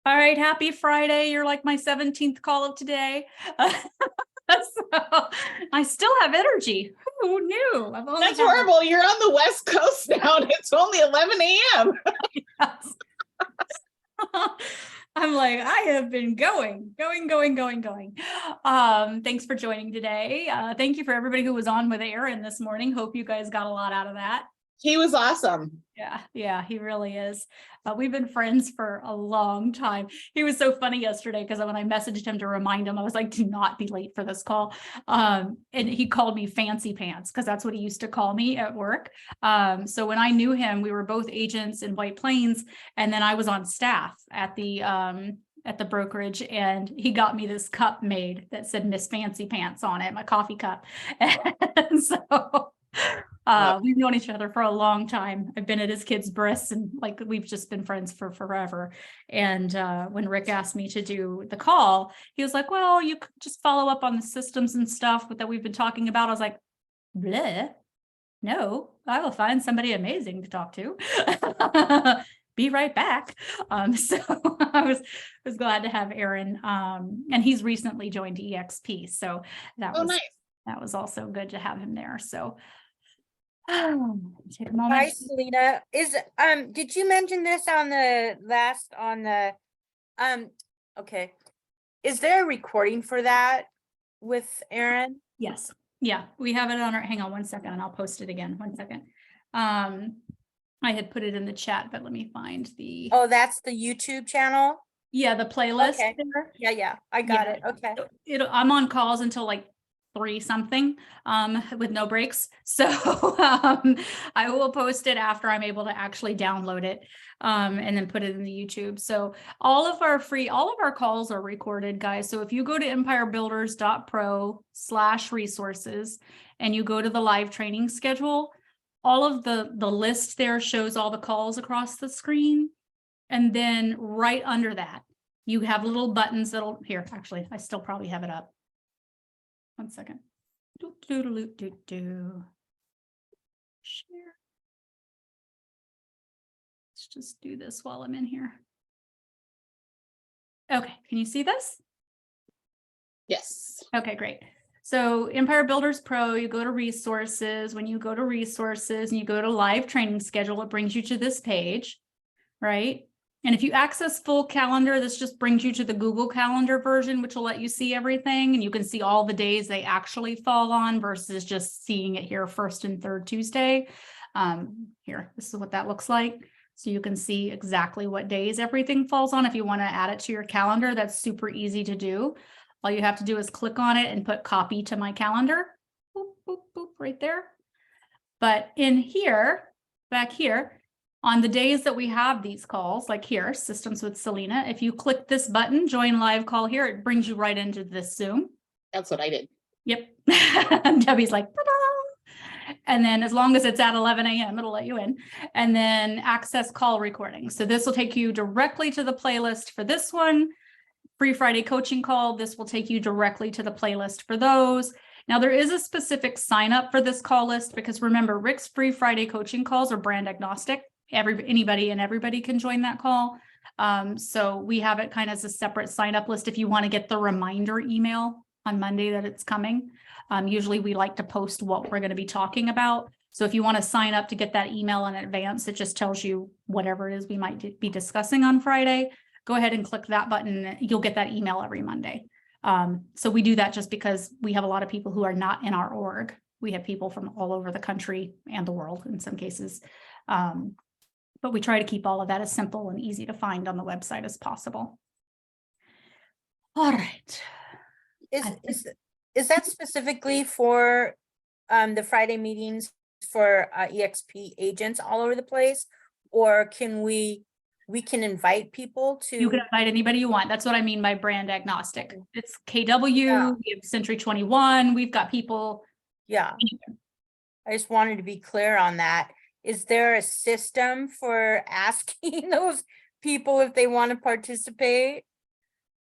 All right, happy Friday. You're like my 17th call of today. So I still have energy. Who knew? I've only That's horrible. You're on the West Coast now and it's only 11 a.m. I'm like, I have been going. Thanks for joining today. Thank you for everybody who was on with Aaron this morning. Hope you guys got a lot out of that. He was awesome. Yeah, he really is. We've been friends for a long time. He was so funny yesterday because when I messaged him to remind him, I was like, do not be late for this call. And he called me Fancy Pants because that's what he used to call me at work. So when I knew him, we were both agents in White Plains, and then I was on staff at the brokerage, and he got me this cup made that said Miss Fancy Pants on it, my coffee cup. And so we've known each other for a long time. I've been at his kids' births, and like we've just been friends for forever. And when Rick asked me to do the call, he was like, well, you could just follow up on the systems and stuff that we've been talking about. I was like, bleh, no, I will find somebody amazing to talk to. Be right back. So I was glad to have Aaron. And he's recently joined EXP. So that was nice. That was also good to have him there. So take a moment. Hi, Selena. Did you mention this on the okay. Is there a recording for that with Aaron? Yes. Yeah, we have it on our, hang on one second and I'll post it again. 1 second. I had put it in the chat, but let me find the. Oh, that's the YouTube channel? Yeah, the playlist. Okay. Yeah. I got it. Okay. I'm on calls until like 3 something with no breaks. So I will post it after I'm able to actually download it and then put it in the YouTube. So all of our calls are recorded, guys. So if you go to empirebuilders.pro/resources and you go to the live training schedule, all of the list there shows all the calls across the screen. And then right under that, you have little buttons that'll here. Actually, I still probably have it up. 1 second. Share. Let's just do this while I'm in here. Okay, can you see this? Yes. Okay, great. So Empire Builders Pro, you go to resources. When you go to resources and you go to live training schedule, it brings you to this page, right? And if you access full calendar, this just brings you to the Google Calendar version, which will let you see everything. And you can see all the days they actually fall on versus just seeing it here first and third Tuesday. Here, this is what that looks like. So you can see exactly what days everything falls on. If you want to add it to your calendar, that's super easy to do. All you have to do is click on it and put copy to my calendar. Boop, boop, boop, right there. But in here, back here, on the days that we have these calls, like here, Systems with Selina, if you click this button, join live call here, it brings you right into this Zoom. That's what I did. Yep. Debbie's like, ta-da! And then as long as it's at 11 a.m., it'll let you in. And then access call recording. So this will take you directly to the playlist for this one. Free Friday coaching call. This will take you directly to the playlist for those. Now, there is a specific sign up for this call list because remember, Rick's Free Friday coaching calls are brand agnostic. Anybody and everybody can join that call. So we have it kind of as a separate sign up list if you want to get the reminder email on Monday that it's coming. Usually we like to post what we're going to be talking about. So if you want to sign up to get that email in advance, it just tells you whatever it is we might be discussing on Friday. Go ahead and click that button. You'll get that email every Monday. So we do that just because we have a lot of people who are not in our org. We have people from all over the country and the world in some cases. But we try to keep all of that as simple and easy to find on the website as possible. All right. Is that specifically for the Friday meetings for EXP agents all over the place? Or can we can invite people to? You can invite anybody you want. That's what I mean by brand agnostic. It's KW, yeah. We have Century 21, we've got people. Yeah. I just wanted to be clear on that. Is there a system for asking those people if they want to participate?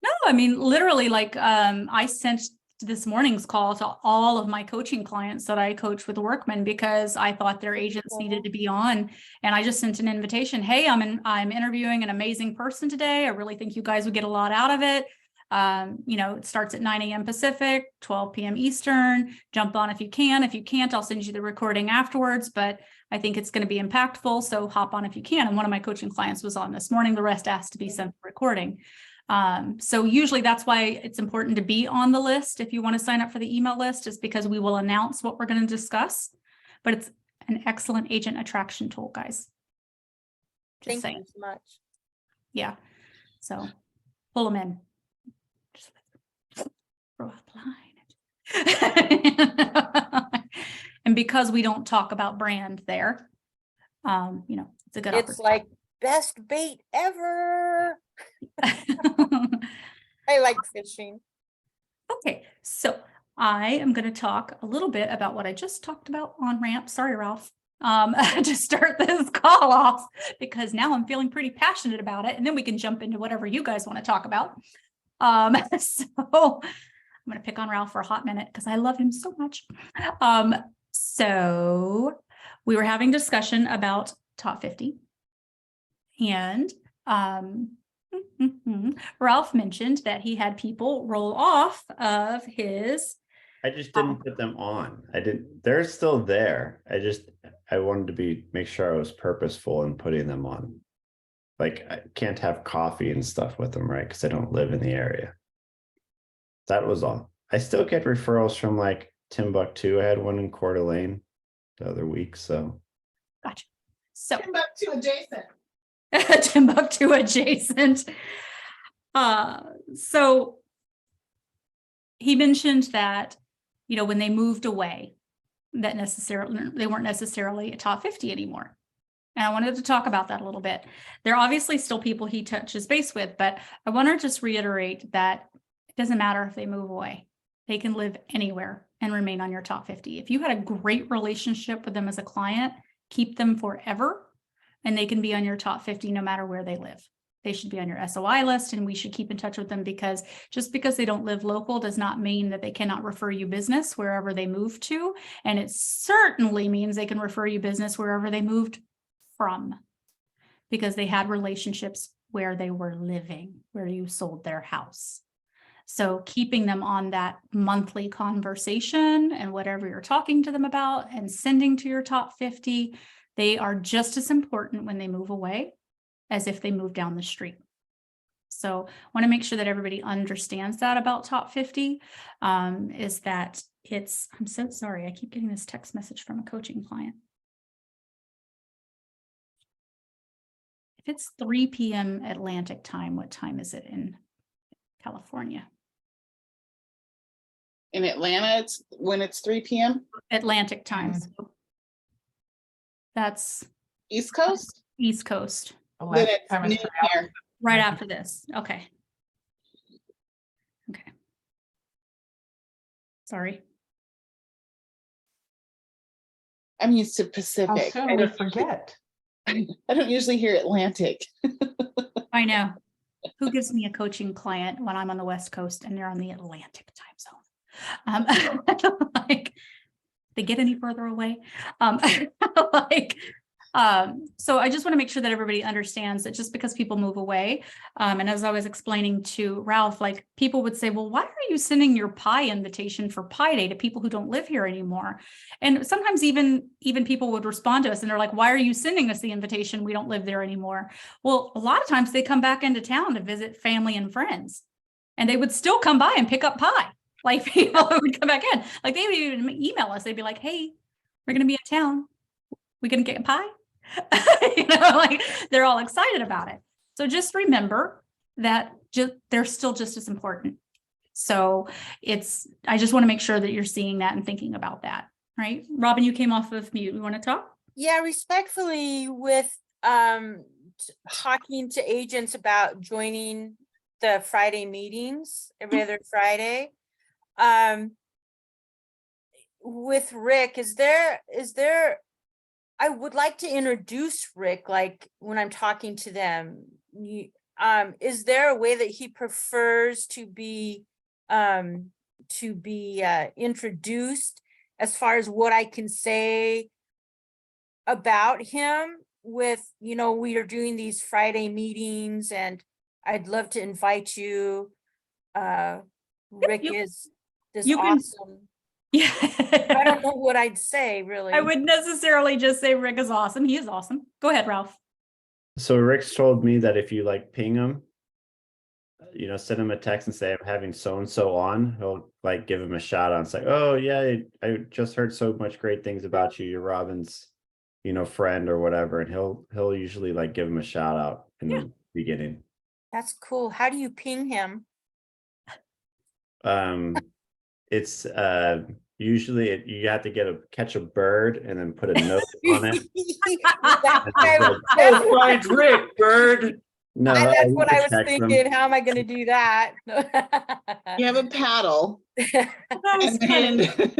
No, I mean, literally, like I sent this morning's call to all of my coaching clients that I coach with Workman because I thought their agents needed to be on. And I just sent an invitation. Hey, I'm interviewing an amazing person today. I really think you guys would get a lot out of it. It starts at 9 a.m. Pacific, 12 p.m. Eastern. Jump on if you can. If you can't, I'll send you the recording afterwards, but I think it's going to be impactful. So hop on if you can. And one of my coaching clients was on this morning. The rest asked to be sent the recording. So usually that's why it's important to be on the list. If you want to sign up for the email list, is because we will announce what we're going to discuss, but it's an excellent agent attraction tool, guys. Just Thank saying. you so much. Yeah. So pull them in. Just throw out the line. And because we don't talk about brand there, it's a good It's like best bait ever. I like fishing. Okay, so I am going to talk a little bit about what I just talked about on ramp. Sorry, Ralph. To start this call off, because now I'm feeling pretty passionate about it, and then we can jump into whatever you guys want to talk about. So I'm going to pick on Ralph for a hot minute because I love him so much. So we were having discussion about top 50, and Ralph mentioned that he had people roll off of his. I just didn't put them on. They're still there. I wanted to make sure I was purposeful in putting them on. Like, I can't have coffee and stuff with them, right? Because I don't live in the area. That was all. I still get referrals from like Timbuktu. I had one in Coeur d'Alene the other week. So Gotcha. So Timbuktu adjacent. Timbuktu adjacent. So he mentioned that, when they moved away, that they weren't necessarily a top 50 anymore. And I wanted to talk about that a little bit. They're obviously still people he touches base with, but I want to just reiterate that it doesn't matter if they move away. They can live anywhere and remain on your top 50. If you had a great relationship with them as a client, keep them forever, and they can be on your top 50 no matter where they live. They should be on your SOI list, and we should keep in touch with them, because just because they don't live local does not mean that they cannot refer you business wherever they move to. And it certainly means they can refer you business wherever they moved from, because they had relationships where they were living, where you sold their house. So keeping them on that monthly conversation and whatever you're talking to them about and sending to your top 50, they are just as important when they move away as if they move down the street. So I want to make sure that everybody understands that about top 50, is that I'm so sorry. I keep getting this text message from a coaching client. If it's 3 p.m. Atlantic time, what time is it in California? In Atlanta, it's when it's 3 p.m. Atlantic time. So that's East Coast. East Coast. Then it's noon here. Right after this. Okay. Okay. Sorry. I'm used to How Pacific. soon we forget. I don't usually hear Atlantic. I know. Who gives me a coaching client when I'm on the West Coast and they're on the Atlantic time zone? Like, they get any further away? So I just want to make sure that everybody understands that just because people move away, and as I was explaining to Ralph, like, people would say, well, why are you sending your pie invitation for Pi Day to people who don't live here anymore? And sometimes even people would respond to us and they're like, why are you sending us the invitation? We don't live there anymore. Well, a lot of times they come back into town to visit family and friends, and they would still come by and pick up pie. Like, people would come back in, like, they would even email us. They'd be like, hey, we're going to be in town. We can get a pie. Like, they're all excited about it. So just remember that they're still just as important. So I just want to make sure that you're seeing that and thinking about that, right? Robin, you came off of mute. You want to talk? Yeah, respectfully, with talking to agents about joining the Friday meetings every other Friday. With Rick, is there I would like to introduce Rick, like, when I'm talking to them. Is there a way that he prefers to be to be introduced as far as what I can say about him with, we are doing these Friday meetings and I'd love to invite you. Rick you- is this you can- awesome. Yeah. I don't know what I'd say really. I wouldn't necessarily just say Rick is awesome. He is awesome. Go ahead, Ralph. So Rick's told me that if you like ping him, send him a text and say I'm having so and so on, he'll like give him a shout out and say, oh yeah, I just heard so much great things about you. You're Robin's, friend or whatever. And he'll usually like give him a shout out in the beginning. That's cool. How do you ping him? It's usually you have to catch a bird and then put a note on it. That's Find Rick, bird. No, that's you what can I was text him. thinking. How am I going to do that? You have a paddle That was and funny. then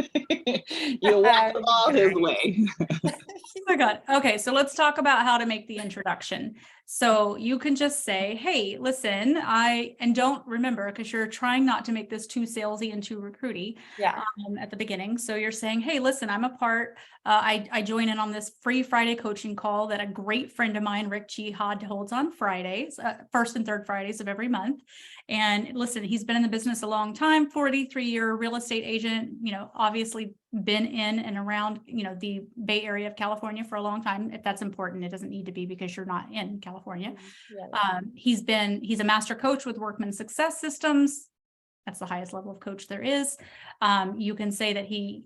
you walk the ball his way. Oh my God. Okay, so let's talk about how to make the introduction. So you can just say, hey, listen, and don't remember, because you're trying not to make this too salesy and too recruity Yeah. at the beginning. So you're saying, hey, listen, I'm a part, I join in on this free Friday coaching call that a great friend of mine, Rick Jihad, holds on Fridays, first and third Fridays of every month. And listen, he's been in the business a long time, 43-year real estate agent, obviously been in and around, the Bay Area of California for a long time. If that's important, it doesn't need to be because you're not in California. He's a master coach with Workman Success Systems. That's the highest level of coach there is. You can say that he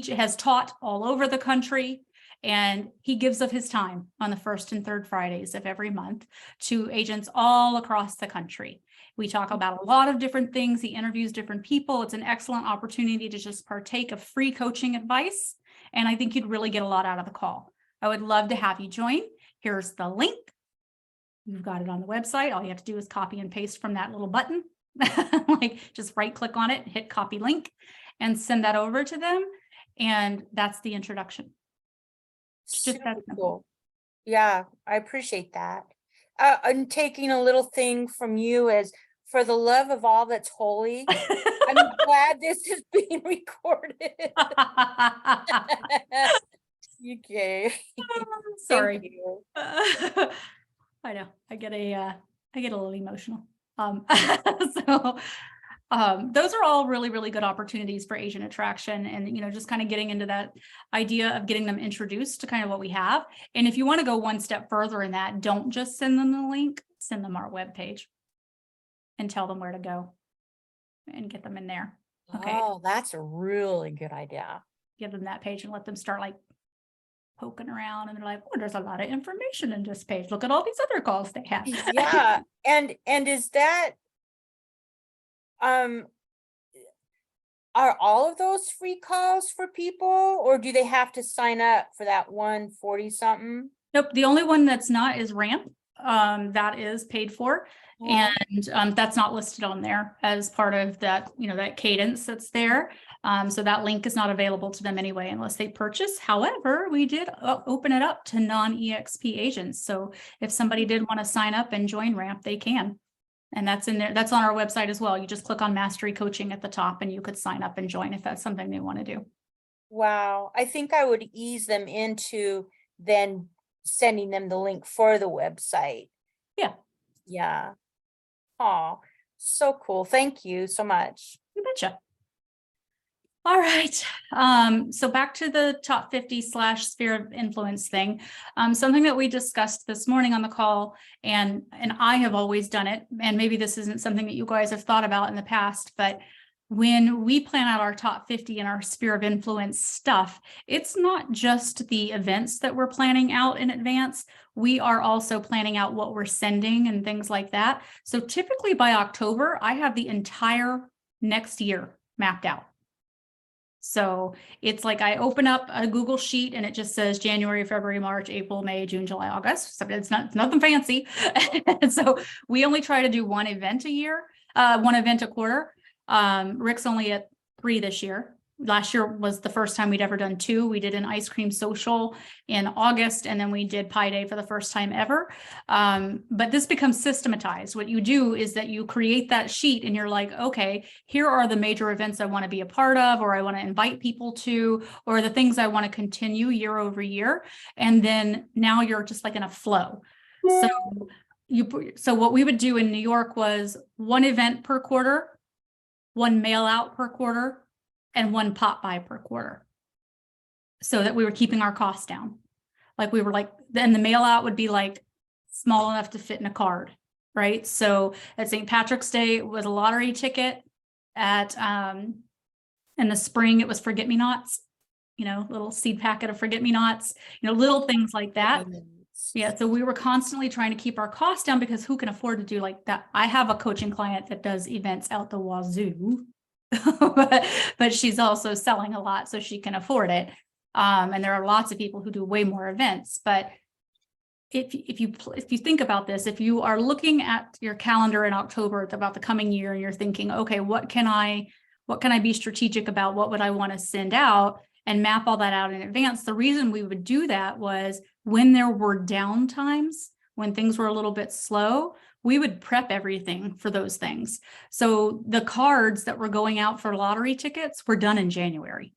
has taught all over the country, and he gives of his time on the first and third Fridays of every month to agents all across the country. We talk about a lot of different things. He interviews different people. It's an excellent opportunity to just partake of free coaching advice. And I think you'd really get a lot out of the call. I would love to have you join. Here's the link. You've got it on the website. All you have to do is copy and paste from that little button. Like just right click on it, hit copy link, and send that over to them. And that's the introduction. It's just that simple. Cool. Yeah, I appreciate that. I'm taking a little thing from you as for the love of all that's holy. I'm glad this is being recorded. Okay. Sorry. Thank you. I know. I get a little emotional. So those are all really, really good opportunities for agent attraction and, just kind of getting into that idea of getting them introduced to kind of what we have. And if you want to go one step further in that, don't just send them the link, send them our webpage and tell them where to go and get them in there. Okay. Oh, that's a really good idea. Give them that page and let them start like poking around, and they're like, oh, there's a lot of information in this page. Look at all these other calls they have. Yeah. And is that are all of those free calls for people, or do they have to sign up for that 140 something? Nope. The only one that's not is Ramp. That is paid for. Oh. And that's not listed on there as part of that, that cadence that's there. So that link is not available to them anyway, unless they purchase. However, we did open it up to non-EXP agents. So if somebody did want to sign up and join Ramp, they can. And that's in there. That's on our website as well. You just click on Mastery Coaching at the top and you could sign up and join if that's something they want to do. Wow. I think I would ease them into then sending them the link for the website. Yeah. Yeah. Oh, so cool. Thank you so much. You betcha. All right. So back to the top 50 / sphere of influence thing. Something that we discussed this morning on the call, and I have always done it, and maybe this isn't something that you guys have thought about in the past, but when we plan out our top 50 and our sphere of influence stuff, it's not just the events that we're planning out in advance. We are also planning out what we're sending and things like that. So typically by October, I have the entire next year mapped out. So it's like I open up a Google sheet and it just says January, February, March, April, May, June, July, August. So it's nothing fancy. So we only try to do one event a year, one event a quarter. Rick's only at 3 this year. last year was the first time we'd ever done 2. We did an ice cream social in August, and then we did Pie Day for the first time ever. But this becomes systematized. What you do is that you create that sheet and you're like, okay, here are the major events I want to be a part of, or I want to invite people to, or the things I want to continue year over year. And then now you're just like in a flow. So what we would do in New York was 1 event per quarter, 1 mail out per quarter, and 1 pop by per quarter, so that we were keeping our costs down. Like we were like, then the mail out would be like small enough to fit in a card, right? So at St. Patrick's Day it was a lottery ticket. At in the spring it was forget-me-nots, little seed packet of forget-me-nots, little things like that. Yeah, so we were constantly trying to keep our costs down, because who can afford to do like that? I have a coaching client that does events out the wazoo, but she's also selling a lot, so she can afford it. And there are lots of people who do way more events. But if you think about this, if you are looking at your calendar in October about the coming year, and you're thinking, okay, what can I be strategic about? What would I want to send out? And map all that out in advance. The reason we would do that was when there were down times, when things were a little bit slow, we would prep everything for those things. So the cards that were going out for lottery tickets were done in January.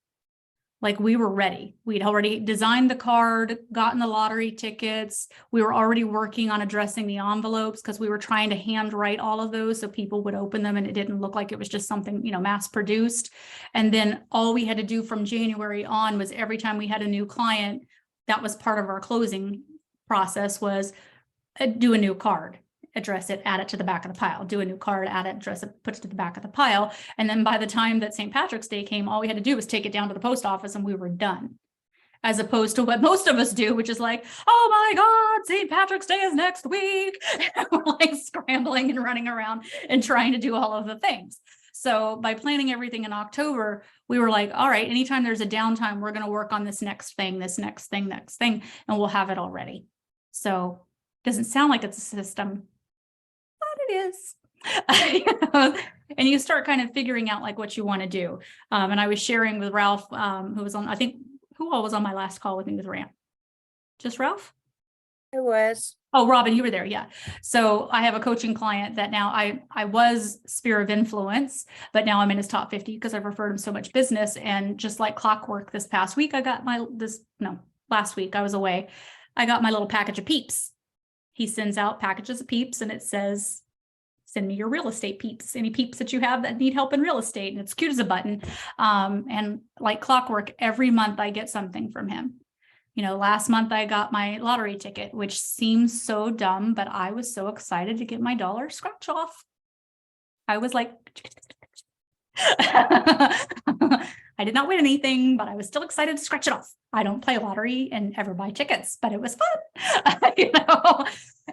Like we were ready. We'd already designed the card, gotten the lottery tickets. We were already working on addressing the envelopes, because we were trying to handwrite all of those so people would open them and it didn't look like it was just something, mass produced. And then all we had to do from January on was every time we had a new client, that was part of our closing process, was do a new card, address it, add it to the back of the pile, do a new card, add it, address it, put it to the back of the pile. And then by the time that St. Patrick's Day came, all we had to do was take it down to the post office and we were done. As opposed to what most of us do, which is like, oh my God, St. Patrick's Day is next week. And we're like scrambling and running around and trying to do all of the things. So by planning everything in October, we were like, all right, anytime there's a downtime, we're going to work on this next thing, and we'll have it all ready. So it doesn't sound like it's a system, but it is. And you start kind of figuring out like what you want to do. And I was sharing with Ralph, who was on, I think, who all was on my last call with me with Rand? Just Ralph? It was. Oh, Robin, you were there. Yeah. So I have a coaching client that now I was sphere of influence, but now I'm in his top 50 because I've referred him so much business. And just like clockwork, this past week, last week I was away. I got my little package of peeps. He sends out packages of peeps and it says, send me your real estate peeps, any peeps that you have that need help in real estate. And it's cute as a button. And like clockwork, every month I get something from him. Last month I got my lottery ticket, which seems so dumb, but I was so excited to get my dollar scratch off. I was like, I did not win anything, but I was still excited to scratch it off. I don't play lottery and ever buy tickets, but it was fun,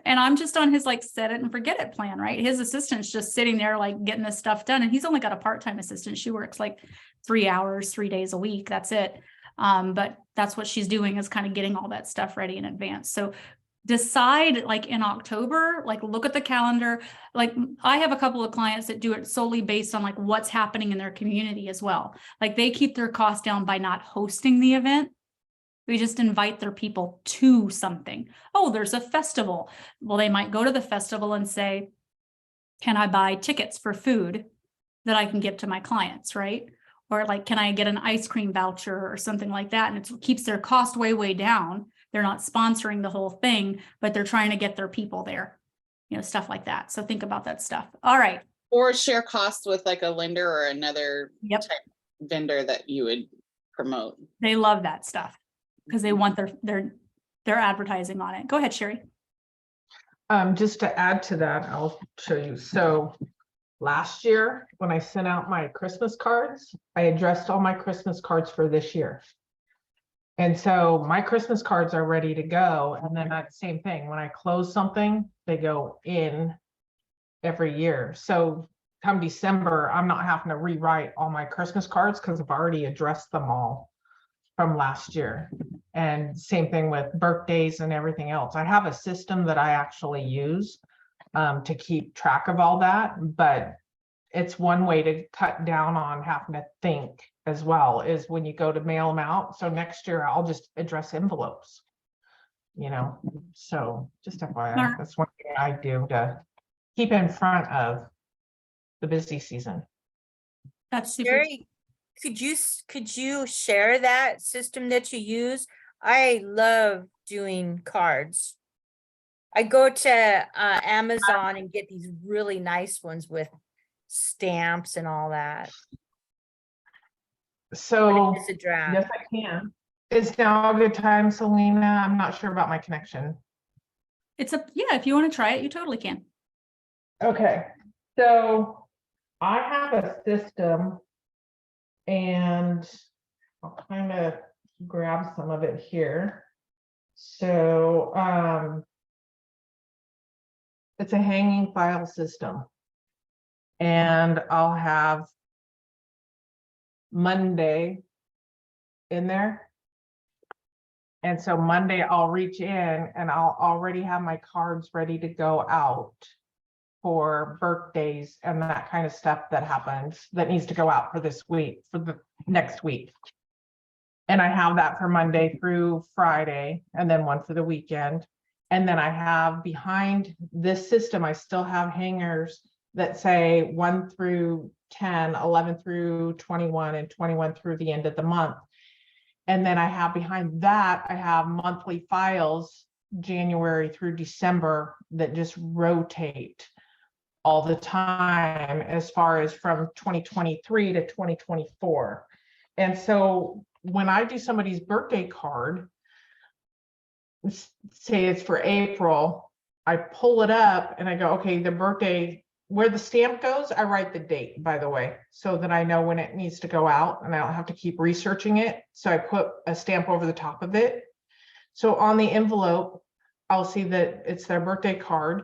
and I'm just on his like set it and forget it plan, right? His assistant's just sitting there like getting this stuff done. And he's only got a part-time assistant. She works like 3 hours, 3 days a week. That's it. But that's what she's doing, is kind of getting all that stuff ready in advance. So decide like in October, like look at the calendar. Like I have a couple of clients that do it solely based on like what's happening in their community as well. Like they keep their costs down by not hosting the event. We just invite their people to something. Oh, there's a festival. Well, they might go to the festival and say, can I buy tickets for food that I can give to my clients, right? Or like, can I get an ice cream voucher or something like that? And it keeps their cost way, way down. They're not sponsoring the whole thing, but they're trying to get their people there, stuff like that. So think about that stuff. All right. Or share costs with like a lender or another Yep. type vendor that you would promote. They love that stuff because they want their advertising on it. Go ahead, Sherry. Just to add to that, I'll show you. So last year, when I sent out my Christmas cards, I addressed all my Christmas cards for this year. And so my Christmas cards are ready to go. And then that same thing, when I close something, they go in every year. So come December, I'm not having to rewrite all my Christmas cards because I've already addressed them all from last year. And same thing with birthdays and everything else. I have a system that I actually use to keep track of all that, but it's one way to cut down on having to think as well, is when you go to mail them out. So next year I'll just address envelopes. You know, so just FYI, Smart. that's one thing I do to keep in front of the busy season. That's super. Sherry, could you share that system that you use? I love doing cards. I go to Amazon and get these really nice ones with stamps and all that. So, It's a draft. yes, I can. Is now a good time, Selena? I'm not sure about my connection. Yeah, if you want to try it, you totally can. Okay, so I have a system and I'll kind of grab some of it here. So, it's a hanging file system. And I'll have Monday in there. And so Monday I'll reach in and I'll already have my cards ready to go out for birthdays and that kind of stuff that happens that needs to go out for this week, for the next week. And I have that for Monday through Friday and then one for the weekend. And then I have behind this system, I still have hangers that say 1 through 10, 11 through 21, and 21 through the end of the month. And then I have behind that, I have monthly files, January through December, that just rotate all the time as far as from 2023 to 2024. And so when I do somebody's birthday card, say it's for April, I pull it up and I go, okay, the birthday, where the stamp goes, I write the date, by the way, so that I know when it needs to go out and I don't have to keep researching it. So I put a stamp over the top of it. So on the envelope, I'll see that it's their birthday card.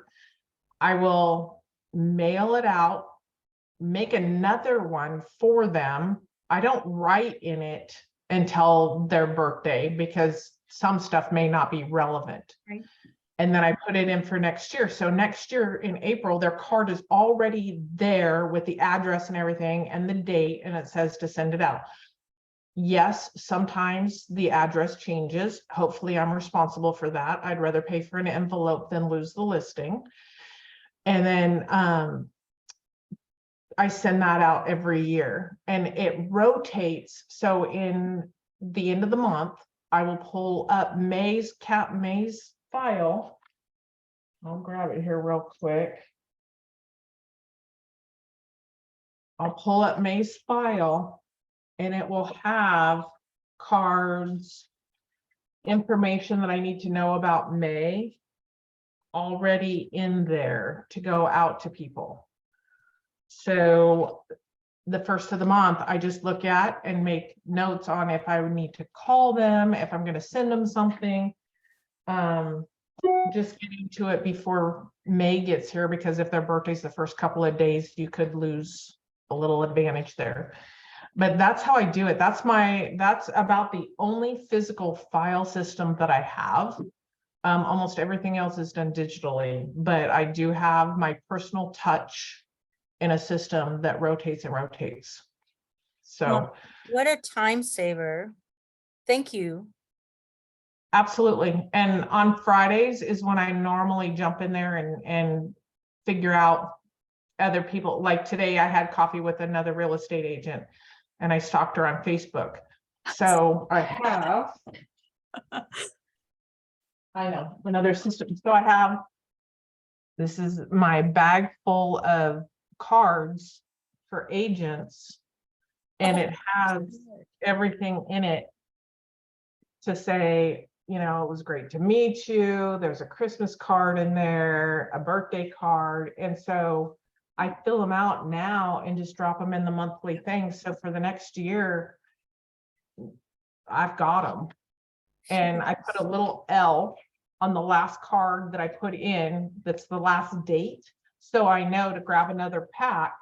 I will mail it out, make another one for them. I don't write in it until their birthday because some stuff may not be relevant. Right. And then I put it in for next year. So next year in April, their card is already there with the address and everything and the date, and it says to send it out. Yes, sometimes the address changes. Hopefully I'm responsible for that. I'd rather pay for an envelope than lose the listing. And then I send that out every year and it rotates. So in the end of the month, I will pull up May's file. I'll grab it here real quick. I'll pull up May's file and it will have cards, information that I need to know about May already in there to go out to people. So the first of the month, I just look at and make notes on if I would need to call them, if I'm going to send them something. Just getting to it before May gets here, because if their birthday's the first couple of days, you could lose a little advantage there. But that's how I do it. That's about the only physical file system that I have. Almost everything else is done digitally, but I do have my personal touch in a system that rotates and rotates. So Well, what a time saver. Thank you. absolutely. And on Fridays is when I normally jump in there and figure out other people. Like today I had coffee with another real estate agent and I stalked her on Facebook. So I have, I know, another system. So I have, this is my bag full of cards for agents, and it has everything in it to say, you know, it was great to meet you. There's a Christmas card in there, a birthday card. And so I fill them out now and just drop them in the monthly thing. So for the next year, I've got them. And I put a little L on the last card that I put in, that's the last date. So I know to grab another pack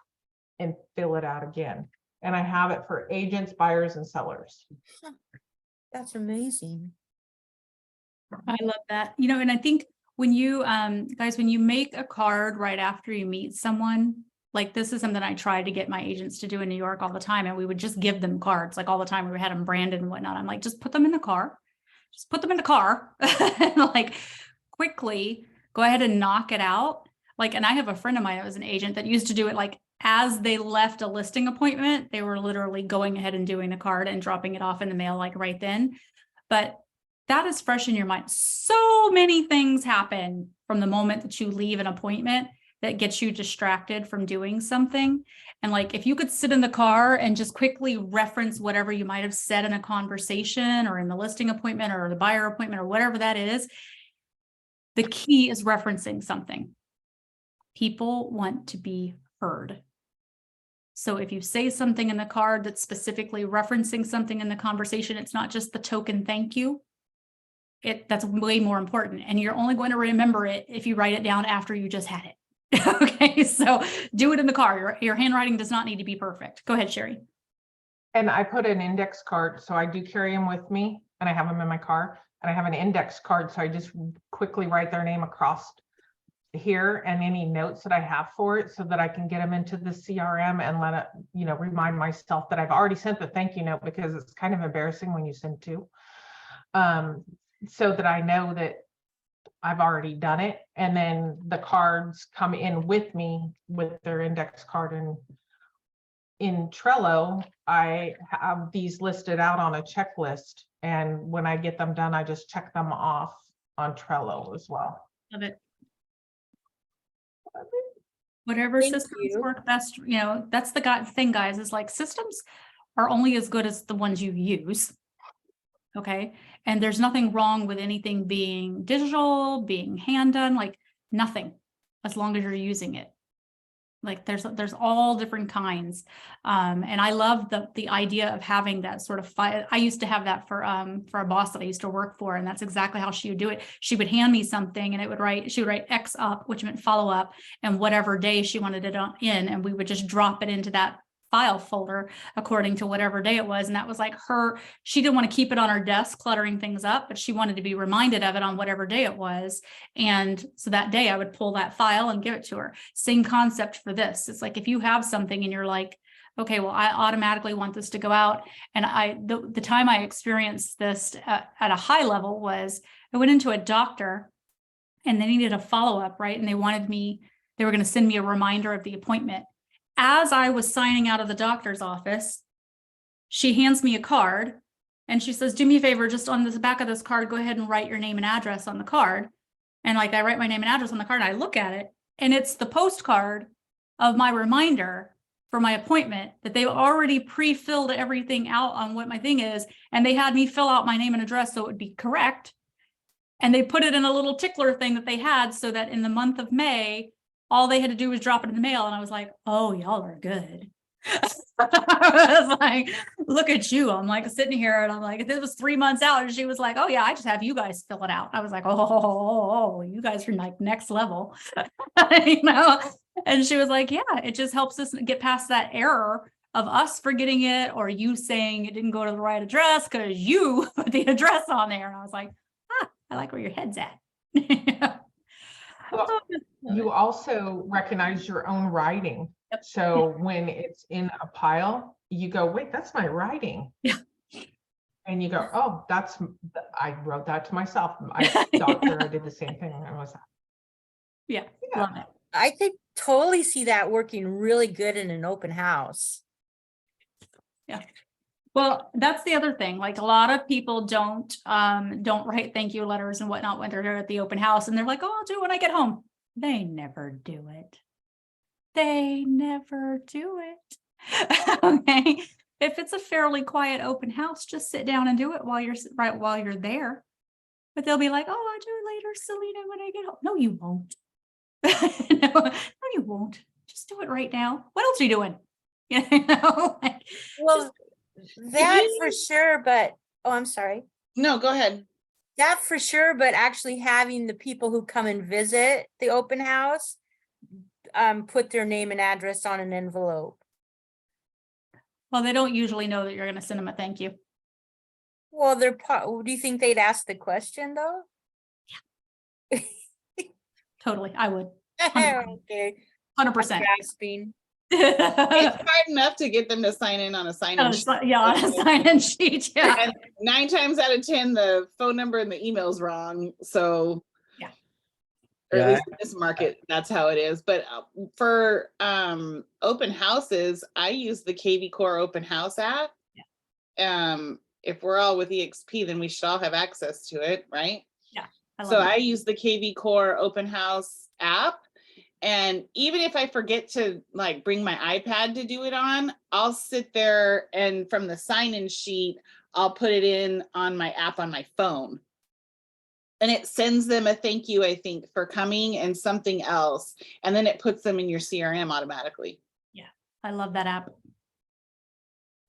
and fill it out again. And I have it for agents, buyers, and sellers. That's amazing. I love that. You know, and I think when you guys, when you make a card right after you meet someone, Like this is something I tried to get my agents to do in New York all the time. And we would just give them cards like all the time. We had them branded and whatnot. I'm like, just put them in the car. Just put them in the car. And like quickly go ahead and knock it out. Like, and I have a friend of mine that was an agent that used to do it like as they left a listing appointment, they were literally going ahead and doing the card and dropping it off in the mail like right then. But that is fresh in your mind. So many things happen from the moment that you leave an appointment that gets you distracted from doing something. And like, if you could sit in the car and just quickly reference whatever you might have said in a conversation or in the listing appointment or the buyer appointment or whatever that is, the key is referencing something. People want to be heard. So if you say something in the card that's specifically referencing something in the conversation, it's not just the token thank you. That's way more important. And you're only going to remember it if you write it down after you just had it. Okay, so do it in the car. Your handwriting does not need to be perfect. Go ahead, Sherry. And I put an index card, so I do carry them with me and I have them in my car. And I have an index card, so I just quickly write their name across here and any notes that I have for it so that I can get them into the CRM and let it, you know, remind myself that I've already sent the thank you note, because it's kind of embarrassing when you send two. So that I know that I've already done it. And then the cards come in with me with their index card. And in Trello, I have these listed out on a checklist. And when I get them done, I just check them off on Trello as well. Love it. Whatever Thank systems you. work best, you know, that's the thing, guys, is like systems are only as good as the ones you use. Okay. And there's nothing wrong with anything being digital, being hand done, like nothing, as long as you're using it. Like there's all different kinds. And I love the idea of having that sort of file. I used to have that for a boss that I used to work for, and that's exactly how she would do it. She would hand me something and she would write X up, which meant follow up, and whatever day she wanted it in, and we would just drop it into that file folder according to whatever day it was. And that was like she didn't want to keep it on her desk cluttering things up, but she wanted to be reminded of it on whatever day it was. And so that day I would pull that file and give it to her. Same concept for this. It's like if you have something and you're like, okay, well, I automatically want this to go out. And the time I experienced this at a high level was I went into a doctor and they needed a follow-up, right? And they were going to send me a reminder of the appointment. As I was signing out of the doctor's office, she hands me a card and she says, do me a favor, just on the back of this card, go ahead and write your name and address on the card. And like, I write my name and address on the card and I look at it and it's the postcard of my reminder for my appointment that they've already pre-filled everything out on what my thing is. And they had me fill out my name and address so it would be correct. And they put it in a little tickler thing that they had so that in the month of May, all they had to do was drop it in the mail. And I was like, oh, y'all are good. I was like, look at you. I'm like sitting here and I'm like, this was 3 months out. And she was like, oh yeah, I just have you guys fill it out. I was like, oh, you guys are like next level, you know? And she was like, yeah, it just helps us get past that error of us forgetting it or you saying it didn't go to the right address because you put the address on there. And I was like, I like where your head's at. Well, you also recognize your own writing. Yep. So when it's in a pile, you go, wait, that's my writing. Yeah. And you go, oh, I wrote that to myself. I did the same thing. I was, Yeah, yeah. love it. I could totally see that working really good in an open house. Yeah. Well, that's the other thing. Like a lot of people don't write thank you letters and whatnot when they're at the open house and they're like, oh, I'll do it when I get home. They never do it. They never do it. Okay. If it's a fairly quiet open house, just sit down and do it while you're there. But they'll be like, oh, I'll do it later, Selena, when I get home. No, you won't. No, you won't. Just do it right now. What else are you doing? You know, like, Well, that for sure, but I'm sorry. No, go ahead. That for sure, but actually having the people who come and visit the open house put their name and address on an envelope. well, they don't usually know that you're going to send them a thank you. Well, do you think they'd ask the question though? Totally. I would. Okay. 100%. Grasping. It's hard enough to get them to sign in on a sign-in sheet. Yeah, on a sign-in sheet, yeah. And 9 times out of 10, the phone number and the email's wrong. So, Yeah. or at Yeah, least in this market, that's how it is. But for open houses, I use the KV Core Open House app. If we're all with EXP, then we should all have access to it, right? So I use the KV Core Open House app. And even if I forget to like bring my iPad to do it on, I'll sit there and from the sign-in sheet, I'll put it in on my app on my phone. And it sends them a thank you, I think, for coming and something else. And then it puts them in your CRM automatically. Yeah, I love that app.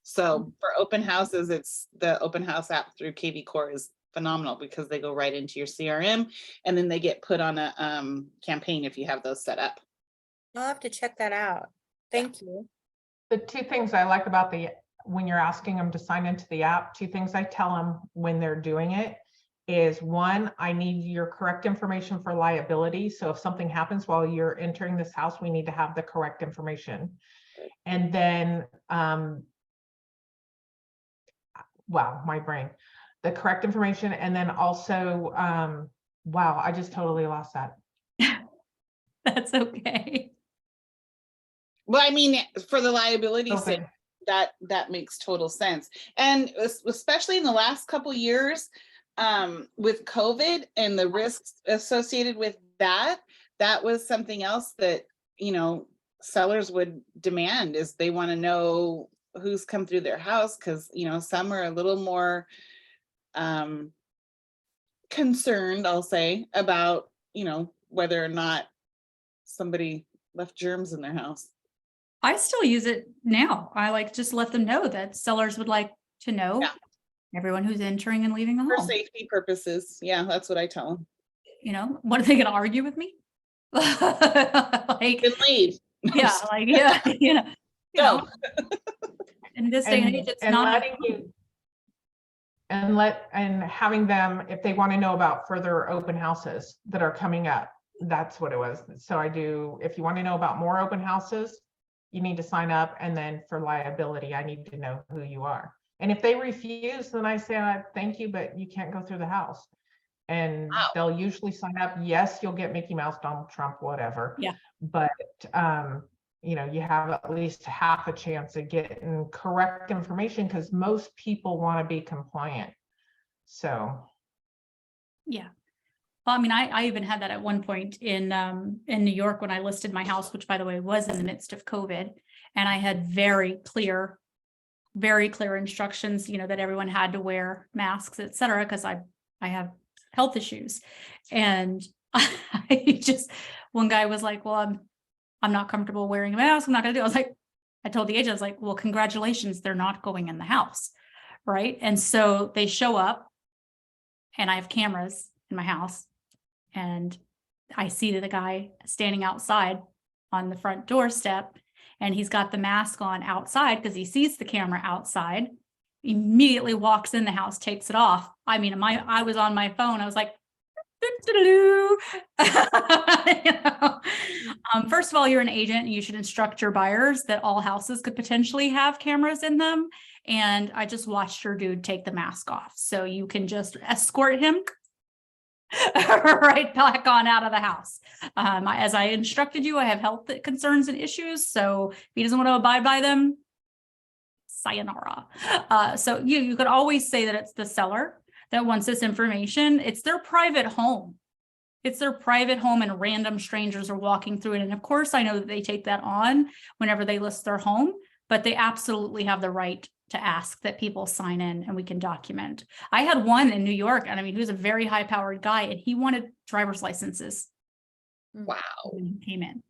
So for open houses, it's the open house app through KV Core is phenomenal because they go right into your CRM and then they get put on a campaign if you have those set up. I'll have to check that out. Thank you. The two things I like about when you're asking them to sign into the app, two things I tell them when they're doing it is, one, I need your correct information for liability. So if something happens while you're entering this house, we need to have the correct information. And then, wow, my brain, the correct information. And then also, wow, I just totally lost that. That's okay. Well, I mean, for the liability Okay. sake, that makes total sense. And especially in the last couple years, with COVID and the risks associated with that, that was something else that, you know, sellers would demand is they want to know who's come through their house because, you know, some are a little more concerned, I'll say, about, you know, whether or not somebody left germs in their house. I still use it now. I like just let them know that sellers would like to know everyone who's entering and leaving the For home. safety purposes. Yeah, that's what I tell them. You know, what are they going to argue with me? Like, Then leave. yeah, like, yeah, you know, in this day and age, it's and not. letting you and having them, if they want to know about further open houses that are coming up, that's what it was. So I do, if you want to know about more open houses, you need to sign up. And then for liability, I need to know who you are. And if they refuse, then I say, thank you, but you can't go through the house. And they'll usually sign up. Yes, you'll get Mickey Mouse, Donald Trump, whatever. Yeah. But, you know, you have at least half a chance of getting correct information because most people want to be compliant. So. Yeah. Well, I mean, I even had that at one point in New York when I listed my house, which by the way, was in the midst of COVID. And I had very clear instructions, you know, that everyone had to wear masks, et cetera, because I have health issues. And one guy was like, well, I'm not comfortable wearing a mask. I'm not going to do it. I was like, I told the agent, I was like, well, congratulations. They're not going in the house. Right. And so they show up and I have cameras in my house and I see the guy standing outside on the front doorstep and he's got the mask on outside because he sees the camera outside, immediately walks in the house, takes it off. I mean, I was on my phone. I was like, you know? First of all, you're an agent and you should instruct your buyers that all houses could potentially have cameras in them. And I just watched your dude take the mask off. So you can just escort him right back on out of the house. As I instructed you, I have health concerns and issues. So if he doesn't want to abide by them, sayonara. So you could always say that it's the seller that wants this information. It's their private home. It's their private home and random strangers are walking through it. And of course, I know that they take that on whenever they list their home, but they absolutely have the right to ask that people sign in and we can document. I had one in New York, and I mean, he was a very high powered guy and he wanted driver's licenses. Wow. When he came in.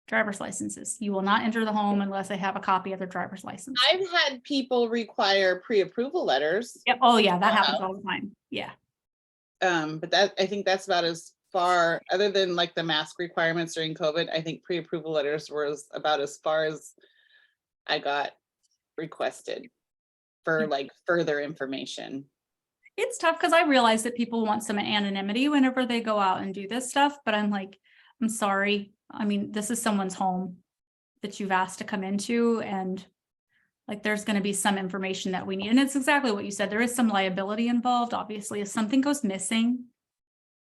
Driver's licenses. You will not enter the home unless they have a copy of their driver's license. I've had people require pre-approval letters. Yeah. Oh yeah, that happens all the time. Yeah. But I think that's about as far, other than like the mask requirements during COVID, I think pre-approval letters was about as far as I got requested for like further information. It's tough because I realize that people want some anonymity whenever they go out and do this stuff, but I'm like, I'm sorry. I mean, this is someone's home that you've asked to come into, and like, there's going to be some information that we need. And it's exactly what you said. There is some liability involved. Obviously, if something goes missing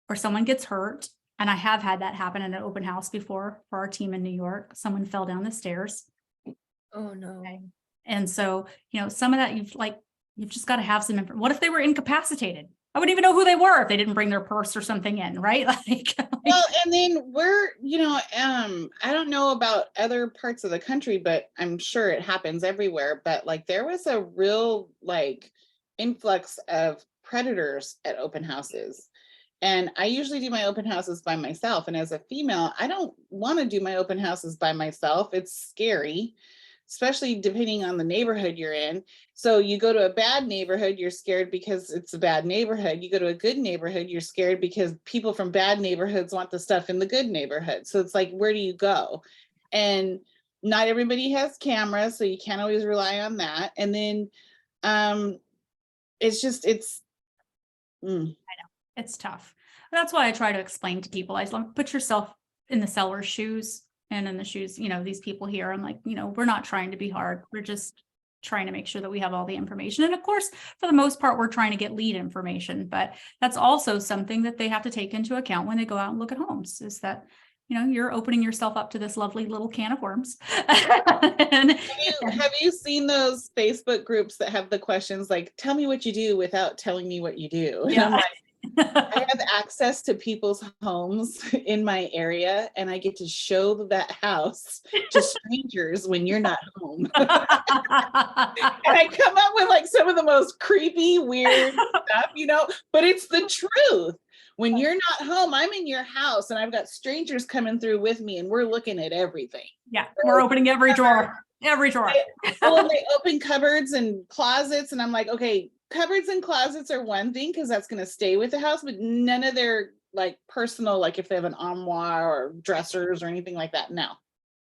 or someone gets hurt, and I have had that happen in an open house before for our team in New York, someone fell down the stairs. Oh, no. And so, some of that you've just got to have some information. What if they were incapacitated? I wouldn't even know who they were if they didn't bring their purse or something in, right? Well, and then I don't know about other parts of the country, but I'm sure it happens everywhere. But like, there was a real influx of predators at open houses. And I usually do my open houses by myself. And as a female, I don't want to do my open houses by myself. It's scary, especially depending on the neighborhood you're in. So you go to a bad neighborhood, you're scared because it's a bad neighborhood. You go to a good neighborhood, you're scared because people from bad neighborhoods want the stuff in the good neighborhood. So it's like, where do you go? And not everybody has cameras, so you can't always rely on that. And then it's tough. That's why I try to explain to people. Put yourself in the seller's shoes and in the shoes, these people here. I'm like, we're not trying to be hard. We're just trying to make sure that we have all the information. And of course, for the most part, we're trying to get lead information, but that's also something that they have to take into account when they go out and look at homes, is that, you're opening yourself up to this lovely little can of worms. And have you seen those Facebook groups that have the questions like, tell me what you do without telling me what you do? And I'm like, I have access to people's homes in my area, and I get to show that house to strangers when you're not home. And I come up with some of the most creepy, weird stuff, but it's the truth. When you're not home, I'm in your house and I've got strangers coming through with me and we're looking at everything. Yeah, we're opening every drawer. Well, they open cupboards and closets, and I'm like, okay, cupboards and closets are one thing because that's going to stay with the house, but none of their personal, if they have an armoire or dressers or anything like that. No,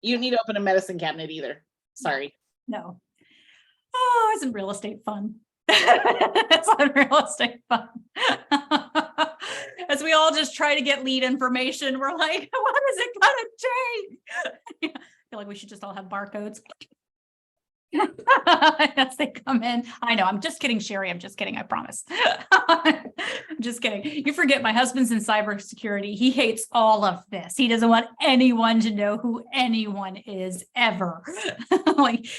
you don't need to open a medicine cabinet either. Sorry. No. Oh, isn't real estate fun? It's not real estate fun. As we all just try to get lead information, we're like, what is it gonna take? I feel like we should just all have barcodes. As they come in. I know, I'm just kidding, Sherry. I'm just kidding, I promise. Just kidding. You forget my husband's in cybersecurity. He hates all of this. He doesn't want anyone to know who anyone is ever.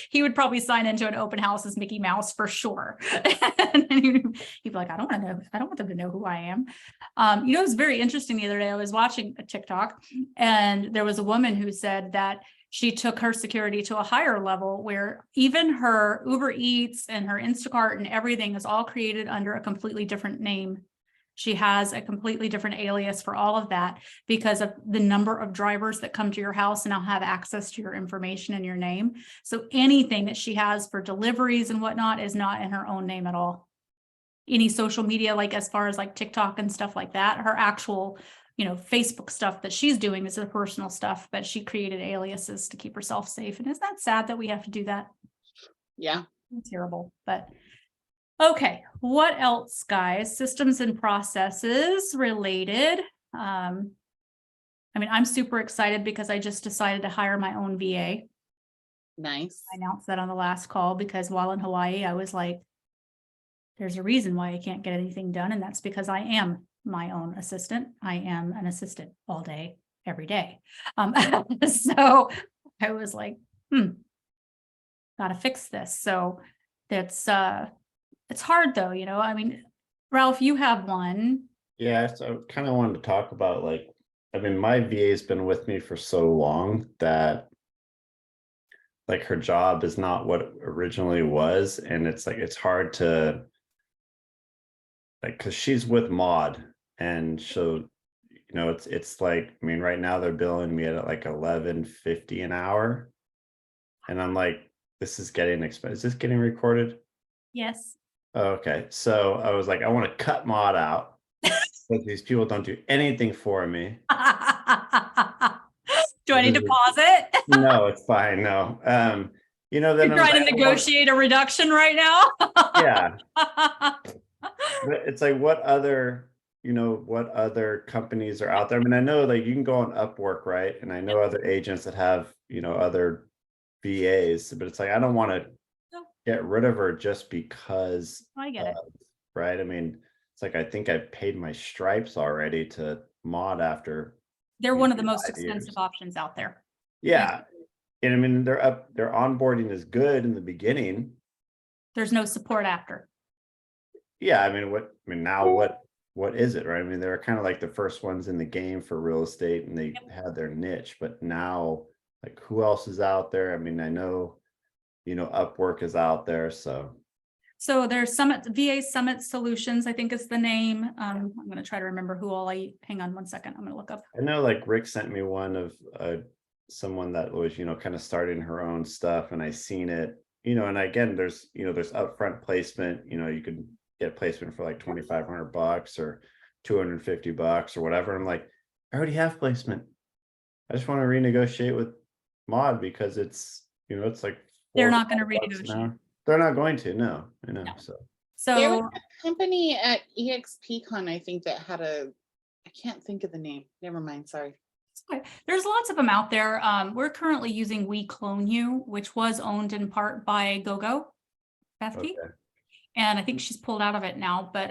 He would probably sign into an open house as Mickey Mouse for sure. And he'd be like, I don't want them to know who I am. It was very interesting the other day. I was watching a TikTok, and there was a woman who said that she took her security to a higher level where even her Uber Eats and her Instacart and everything is all created under a completely different name. She has a completely different alias for all of that because of the number of drivers that come to your house and now have access to your information and your name. So anything that she has for deliveries and whatnot is not in her own name at all. Any social media, as far as TikTok and stuff like that, her actual Facebook stuff that she's doing is the personal stuff, but she created aliases to keep herself safe. And isn't that sad that we have to do that? Yeah. It's terrible, but okay. What else, guys? Systems and processes related. I'm super excited because I just decided to hire my own VA. Nice. I announced that on the last call because while in Hawaii, I was like, there's a reason why I can't get anything done. And that's because I am my own assistant. I am an assistant all day, every day. So I was like, gotta fix this. So it's hard though, Ralph, you have one. Yeah, so I kind of wanted to talk about my VA's been with me for so long that her job is not what it originally was. And it's hard to because she's with Maud. And so, it's right now they're billing me at $11.50 an hour. And I'm like, this is getting expensive. Is this getting recorded? Yes. Okay. So I was like, I want to cut Maud out because these people don't do anything for me. Do I need to pause it? No, it's fine. No. Then You're trying to negotiate a reduction right now? Yeah. But it's what other what other companies are out there. I mean, I know like you can go on Upwork, right? And I know other agents that have, other VAs, but it's like, I don't want to No. get rid of her just because, I get it. right? I mean, it's like, I think I paid my stripes already to mod after. They're one of the most 5 years. expensive options out there. Yeah. And I mean, their onboarding is good in the beginning. There's no support after. Yeah. I mean, now what is it, right? I mean, they're kind of like the first ones in the game for real estate and they had their niche, but now like who else is out there? I mean, I know, Upwork is out there. So there's VA Summit Solutions, I think is the name. I'm going to try to remember who all hang on one second. I'm going to look up. I know like Rick sent me one of someone that was, kind of starting her own stuff and I seen it, and again, there's upfront placement, you could get placement for like $2,500 or $250 or whatever. I'm like, I already have placement. I just want to renegotiate with Mod because it's, it's like They're $4 not going to or $5 an renegotiate. hour. They're not going to, no, I know. No. So There was So a company at EXPCon, I think, that had I can't think of the name. Never mind, sorry. there's lots of them out there. We're currently using We Clone You, which was owned in part by GoGo, Bethke. okay. And I think she's pulled out of it now, but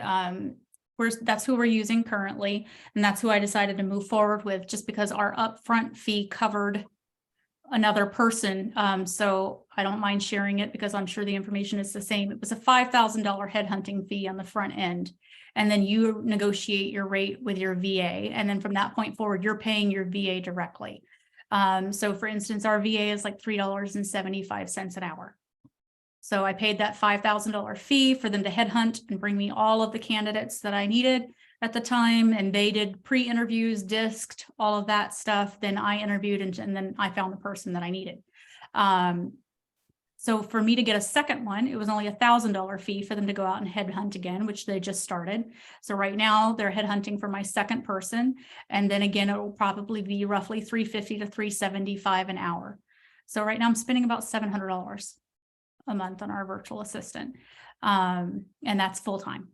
that's who we're using currently. And that's who I decided to move forward with just because our upfront fee covered another person. So I don't mind sharing it because I'm sure the information is the same. It was a $5,000 headhunting fee on the front end. And then you negotiate your rate with your VA. And then from that point forward, you're paying your VA directly. So for instance, our VA is like $3.75 an hour. So I paid that $5,000 fee for them to headhunt and bring me all of the candidates that I needed at the time. And they did pre-interviews, disked, all of that stuff. Then I interviewed and then I found the person that I needed. So for me to get a second one, it was only $1,000 fee for them to go out and headhunt again, which they just started. So right now they're headhunting for my second person. And then again, it will probably be roughly $350 to $375 an hour. So right now I'm spending about $700 a month on our virtual assistant. And that's full-time.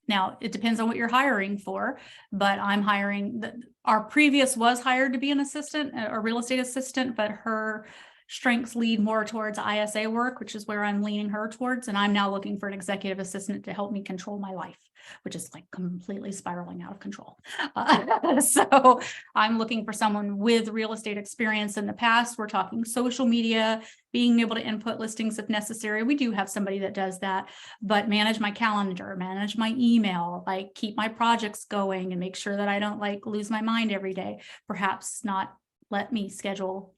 Now, it depends on what you're hiring for, but I'm hiring, our previous was hired to be an assistant, a real estate assistant, but her strengths lead more towards ISA work, which is where I'm leaning her towards. And I'm now looking for an executive assistant to help me control my life, which is like completely spiraling out of control. So I'm looking for someone with real estate experience in the past. We're talking social media, being able to input listings if necessary. We do have somebody that does that, but manage my calendar, manage my email, like keep my projects going and make sure that I don't like lose my mind every day. Perhaps not let me schedule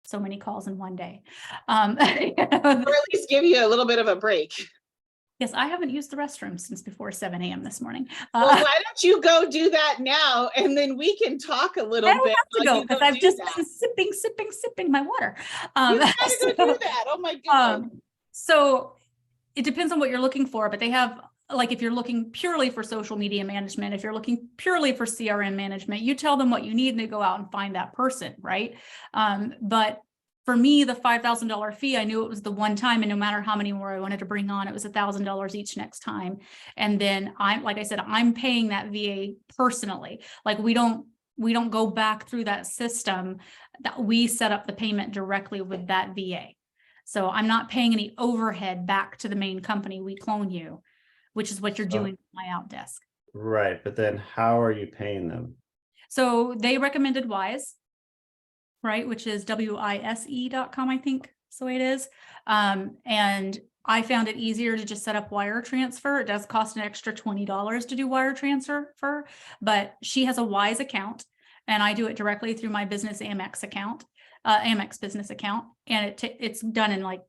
so many calls in one day. Or at least give you a little bit of a break. Yes, I haven't used the restroom since before 7 a.m. this morning. Well, why don't you go do that now, and then we can talk a little I don't bit. have to while go you because go I've do just that. been sipping my water. You gotta go do that. Oh my goodness. So it depends on what you're looking for, but they have, like, if you're looking purely for social media management, if you're looking purely for CRM management, you tell them what you need and they go out and find that person, right? But for me, the $5,000 fee, I knew it was the one time, and no matter how many more I wanted to bring on, it was $1,000 each next time. And then like I said, I'm paying that VA personally. Like we don't go back through that system. That we set up the payment directly with that VA. So I'm not paying any overhead back to the main company, We Clone You, which is what you're doing with my outdesk. Right, but then how are you paying them? So they recommended Wise, right, which is wise.com, I think is the way it is. And I found it easier to just set up wire transfer. It does cost an extra $20 to do wire transfer, but she has a Wise account and I do it directly through my business Amex account, Amex business account. And it's done in like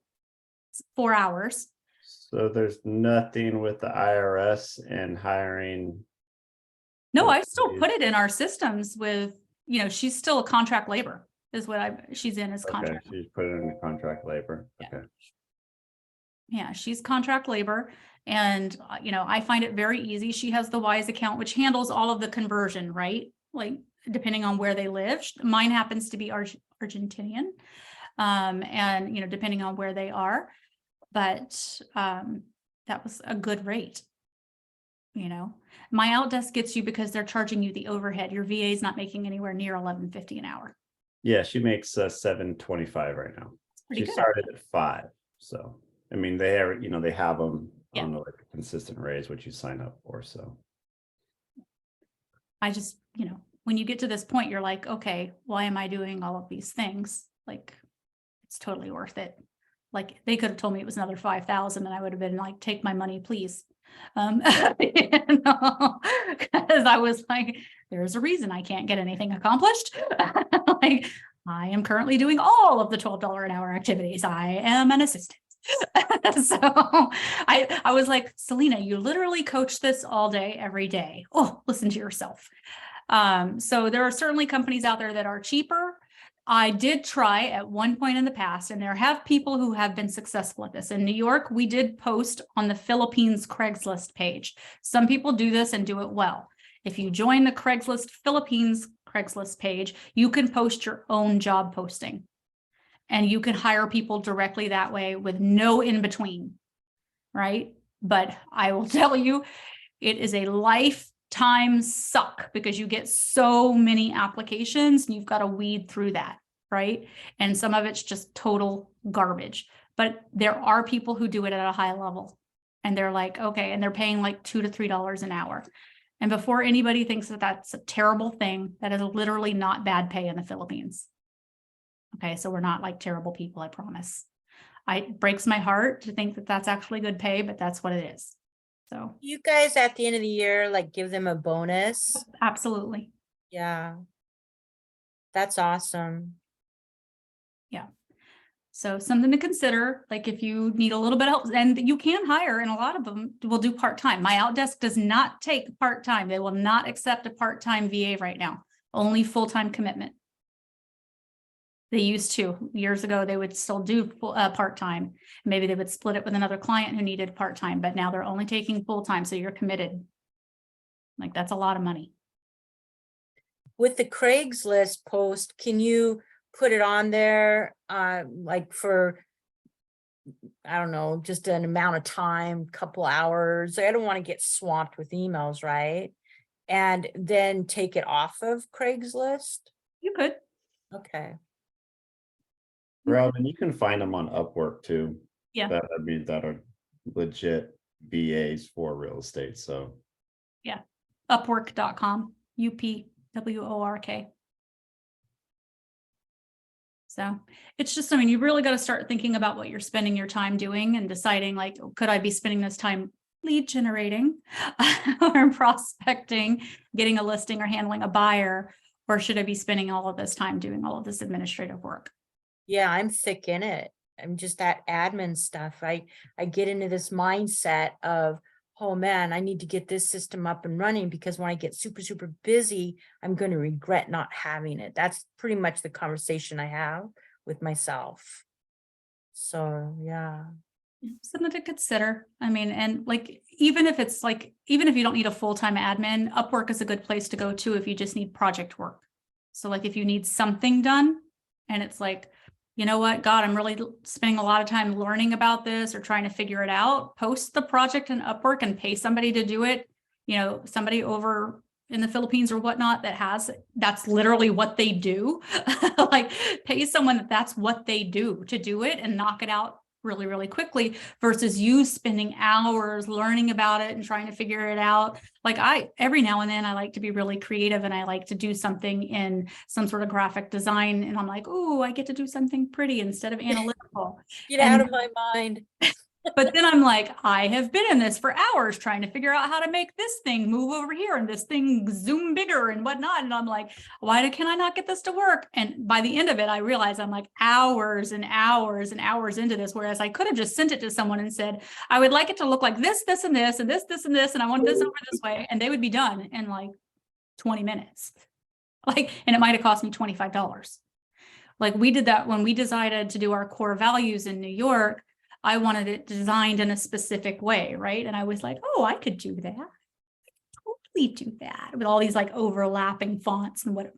4 hours. So there's nothing with the IRS and hiring. No, I still put it in our systems with, she's still a contract labor is what she's in as contract. Okay, she's put it in the contract labor. Yeah. Okay. Yeah, she's contract labor. And, I find it very easy. She has the Wise account, which handles all of the conversion, right? Like depending on where they live. Mine happens to be Argentinian. And, depending on where they are, but that was a good rate. You know, my outdesk gets you because they're charging you the overhead. Your VA is not making anywhere near $11.50 an hour. Yeah, she makes $7.25 right now. Pretty She good. started at 5. So I mean, they are, they have them Yeah. on like a consistent raise, which you sign up for. So I just, when you get to this point, you're like, okay, why am I doing all of these things? Like, it's totally worth it. Like, they could have told me it was another 5,000 and I would have been like, take my money, please. Because I was like, there's a reason I can't get anything accomplished. Like, I am currently doing all of the $12 an hour activities. I am an assistant. So I was like, Selina, you literally coach this all day, every day. Oh, listen to yourself. So there are certainly companies out there that are cheaper. I did try at one point in the past, and there have people who have been successful at this. In New York, we did post on the Philippines Craigslist page. Some people do this and do it well. If you join the Craigslist Philippines Craigslist page, you can post your own job posting. And you can hire people directly that way with no in between, right? But I will tell you, it is a lifetime suck because you get so many applications and you've got to weed through that, right? And some of it's just total garbage. But there are people who do it at a high level and they're like, okay, and they're paying like $2 to $3 an hour. And before anybody thinks that that's a terrible thing, that is literally not bad pay in the Philippines. Okay, so we're not like terrible people, I promise. It breaks my heart to think that that's actually good pay, but that's what it is. So You guys at the end of the year, like give them a bonus? absolutely. Yeah. That's awesome. So something to consider, like if you need a little bit of help, and you can hire, and a lot of them will do part-time. My outdesk does not take part-time. They will not accept a part-time VA right now, only full-time commitment. They used to. Years ago, they would still do part-time. Maybe they would split it with another client who needed part-time, but now they're only taking full-time, so you're committed. Like, that's a lot of money. With the Craigslist post, can you put it on there, like for, I don't know, just an amount of time, couple hours? I don't want to get swamped with emails, right? And then take it off of Craigslist? You could. Okay. Robin, you can find them on Upwork too. Yeah. That are legit VAs for real estate. So Upwork.com, UPWORK. So it's just, I mean, you really got to start thinking about what you're spending your time doing and deciding, like, could I be spending this time lead generating or prospecting, getting a listing or handling a buyer, or should I be spending all of this time doing all of this administrative work? Yeah, I'm thick in it. I'm just that admin stuff. I get into this mindset of, oh man, I need to get this system up and running because when I get super, super busy, I'm going to regret not having it. That's pretty much the conversation I have with myself. So, yeah. Something to consider. I mean, and like, even if it's like, even if you don't need a full-time admin, Upwork is a good place to go to if you just need project work. So like, if you need something done and it's like, you know what, God, I'm really spending a lot of time learning about this or trying to figure it out, post the project in Upwork and pay somebody to do it. Somebody over in the Philippines or whatnot that's literally what they do. Like, pay someone that's what they do to do it and knock it out really, really quickly versus you spending hours learning about it and trying to figure it out. Like, every now and then I like to be really creative and I like to do something in some sort of graphic design. And I'm like, oh, I get to do something pretty instead of analytical. Get out of my mind. But then I'm like, I have been in this for hours trying to figure out how to make this thing move over here and this thing zoom bigger and whatnot. And I'm like, why can I not get this to work? And by the end of it, I realized I'm like hours and hours and hours into this, whereas I could have just sent it to someone and said, I would like it to look like this, this, and this, and this, this, and this, and I want this over this way. And they would be done in like 20 minutes. And it might have cost me $25. Like, we did that when we decided to do our core values in New York. I wanted it designed in a specific way, right? And I was like, oh, I could do that. I could totally do that with all these like overlapping fonts and what.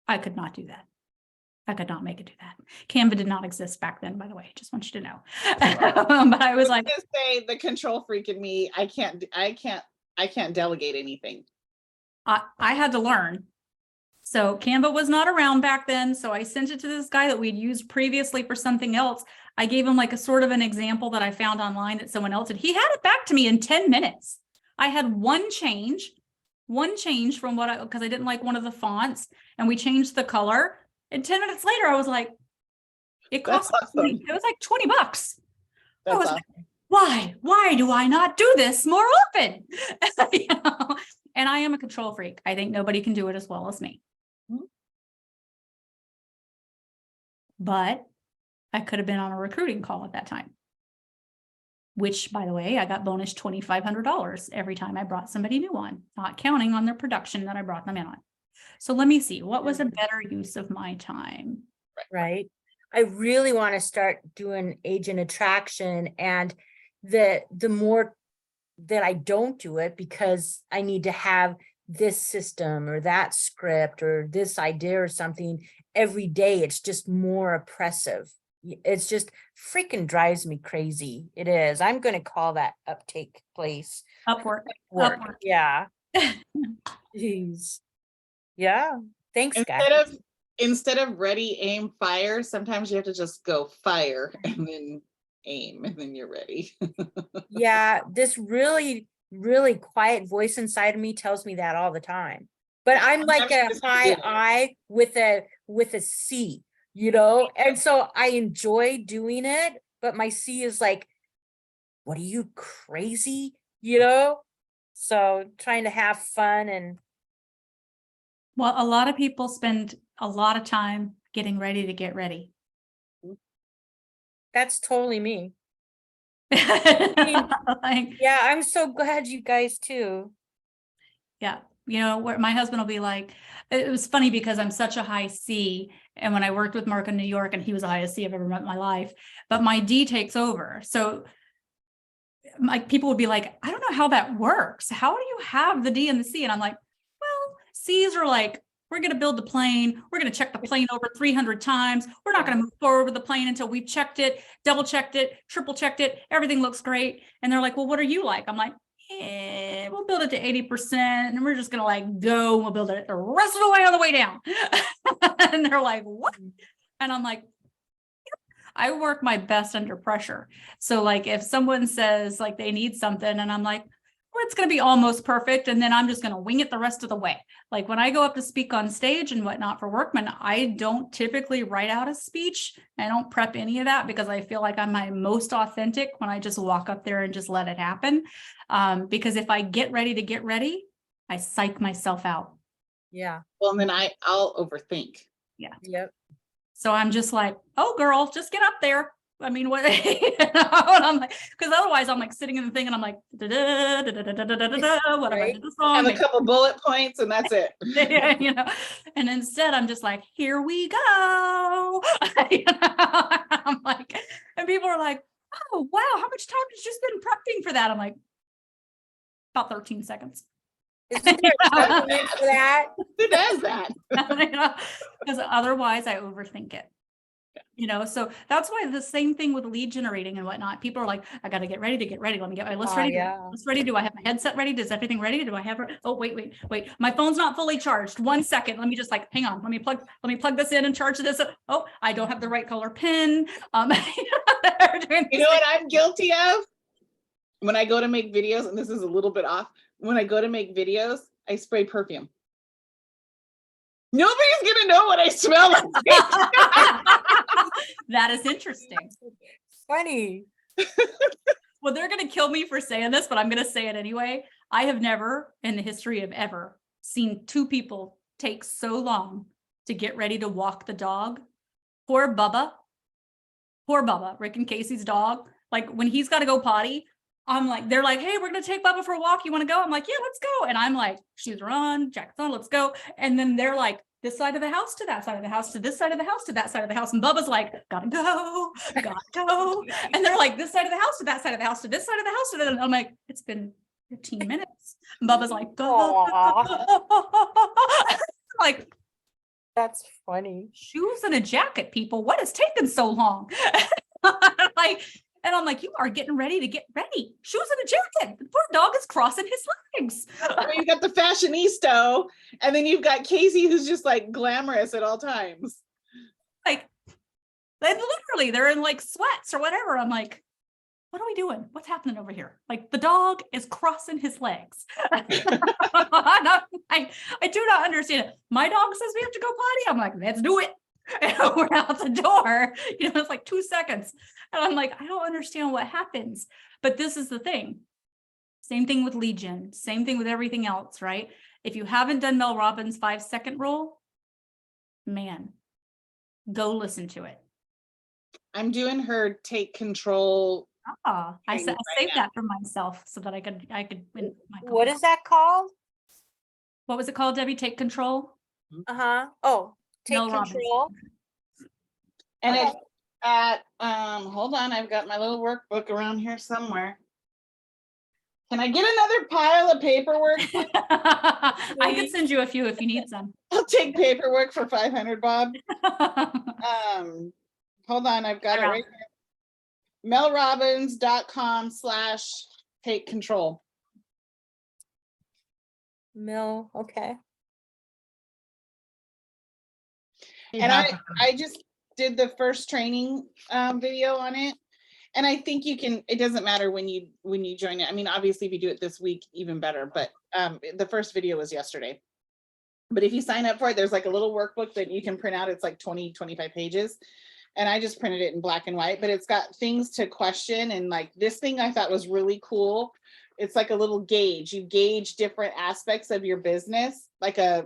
I could not do that. I could not make it do that. Canva did not exist back then, by the way. Just want you to know. But I was like, Just say the control freak in me. I can't delegate anything. I had to learn. So Canva was not around back then. So I sent it to this guy that we'd used previously for something else. I gave him like a sort of an example that I found online that someone else did. He had it back to me in 10 minutes. I had one change from what because I didn't like one of the fonts, and we changed the color. And 10 minutes later, I was like, it cost That's awesome. it was like $20. I That's was awesome. like, why do I not do this more often? You know? And I am a control freak. I think nobody can do it as well as me. Mhm. But I could have been on a recruiting call at that time, which, by the way, I got bonus $2,500 every time I brought somebody new on, not counting on their production that I brought them in on. So let me see, what was a better use of my time? Right. I really want to start doing agent attraction, and the more that I don't do it because I need to have this system or that script or this idea or something every day, it's just more oppressive. It's just freaking drives me crazy. It is. I'm going to call that uptake place. Upwork. Work. Upwork. Yeah. Jeez. Yeah. Thanks, Instead guys. of ready, aim, fire, sometimes you have to just go fire and then aim, and then you're ready. Yeah, this really, really quiet voice inside of me tells me that all the time. But I'm like Sometimes you a just high do it. I with a C, you know? And so I enjoy doing it, but my C is like, what are you, crazy? You know? So trying to have fun, and Well, a lot of people spend a lot of time getting ready to get ready. that's totally me. Like, Yeah, I'm so glad you guys too. yeah, you know, where my husband will be like, it was funny because I'm such a high C. And when I worked with Mark in New York, and he was the highest C I've ever met in my life, but my D takes over. So like people would be like, I don't know how that works. How do you have the D and the C? And I'm like, well, C's are like, we're going to build the plane. We're going to check the plane over 300 times. We're not going to move forward with the plane until we've checked it, double checked it, triple checked it. Everything looks great. And they're like, well, what are you like? I'm like, we'll build it to 80% and we're just going to like go. We'll build it the rest of the way on the way down. And they're like, what? And I'm like, I work my best under pressure. So like if someone says like they need something and I'm like, well, it's going to be almost perfect. And then I'm just going to wing it the rest of the way. Like when I go up to speak on stage and whatnot for Workman, I don't typically write out a speech. I don't prep any of that because I feel like I'm my most authentic when I just walk up there and just let it happen. Because if I get ready to get ready, I psych myself out. Yeah. Well, and then I'll overthink. Yep. So I'm just like, oh, girl, just get up there. I mean, what? You know, and I'm like, because otherwise I'm like sitting in the thing and I'm like, what if I did this wrong? Have a couple bullet points and that's it. Yeah, you know, and instead I'm just like, here we go. You know? I'm like, and people are like, oh, wow, how much time did you spend prepping for that? I'm like, about 13 seconds. Isn't there a supplement for that? Who does that? Because otherwise I overthink it. You know, so that's why the same thing with lead generating and whatnot. People are like, I got to get ready to get ready. Let me get my list ready. Yeah. List ready. Do I have my headset ready? Does everything ready? Do I have? Oh, wait. My phone's not fully charged. 1 second. Let me just like, hang on. Let me plug this in and charge this. Oh, I don't have the right color pin. You know what I'm guilty of? When I go to make videos, and this is a little bit off, when I go to make videos, I spray perfume. Nobody's gonna know what I smell like. That is interesting. Funny. Well, they're going to kill me for saying this, but I'm going to say it anyway. I have never in the history of ever seen two people take so long to get ready to walk the dog. Poor Bubba, Rick and Casey's dog. Like when he's got to go potty, I'm like, they're like, hey, we're going to take Bubba for a walk. You want to go? I'm like, yeah, let's go. And I'm like, shoes are on, jacket's on, let's go. And then they're like, this side of the house to that side of the house to this side of the house to that side of the house. And Bubba's like, gotta go. And they're like, this side of the house to that side of the house to this side of the house. And I'm like, it's been 15 minutes. And Bubba's like, go. Like, That's funny. Shoes and a jacket, people. What has taken so long? Like, and I'm like, you are getting ready to get ready. Shoes and a jacket. The poor dog is crossing his legs. Well, you got the fashionista, and then you've got Casey, who's just like glamorous at all times. Like, literally, they're in like sweats or whatever. I'm like, what are we doing? What's happening over here? Like, the dog is crossing his legs. I do not understand it. My dog says we have to go potty. I'm like, let's do it. And we're out the door. It's like 2 seconds. And I'm like, I don't understand what happens. But this is the thing. Same thing with Legion. Same thing with everything else, right? If you haven't done Mel Robbins' 5-second rule, man, go listen to it. I'm doing her take control. I Training right saved now. that for myself so that I could win my What call. is that called? What was it called, Debbie? Take control? Uh-huh. Oh, take Mel Robbins. control. And Okay. it's at, hold on, I've got my little workbook around here somewhere. Can I get another pile of paperwork? I could send you a few if you need some. I'll take paperwork for 500, Bob. Hold on, I've got it right here. melrobbins.com/take control. Mill, okay. And I just did the first training video on it. And I think you can, it doesn't matter when you join it. I mean, obviously if you do it this week, even better, but the first video was yesterday. But if you sign up for it, there's like a little workbook that you can print out. It's like 20-25 pages. And I just printed it in black and white, but it's got things to question. And like this thing I thought was really cool. It's like a little gauge. You gauge different aspects of your business, like a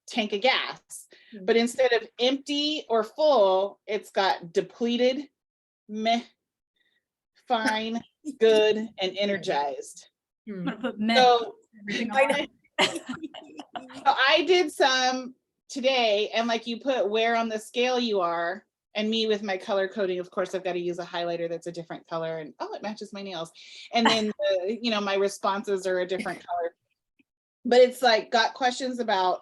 tank of gas. But instead of empty or full, it's got depleted, meh, fine, good, and energized. I'm gonna put men. So Everything I on know. it. So I did some today, and like you put where on the scale you are, and me with my color coding, of course, I've got to use a highlighter that's a different color, and oh, it matches my nails. And then my responses are a different color. But it's like got questions about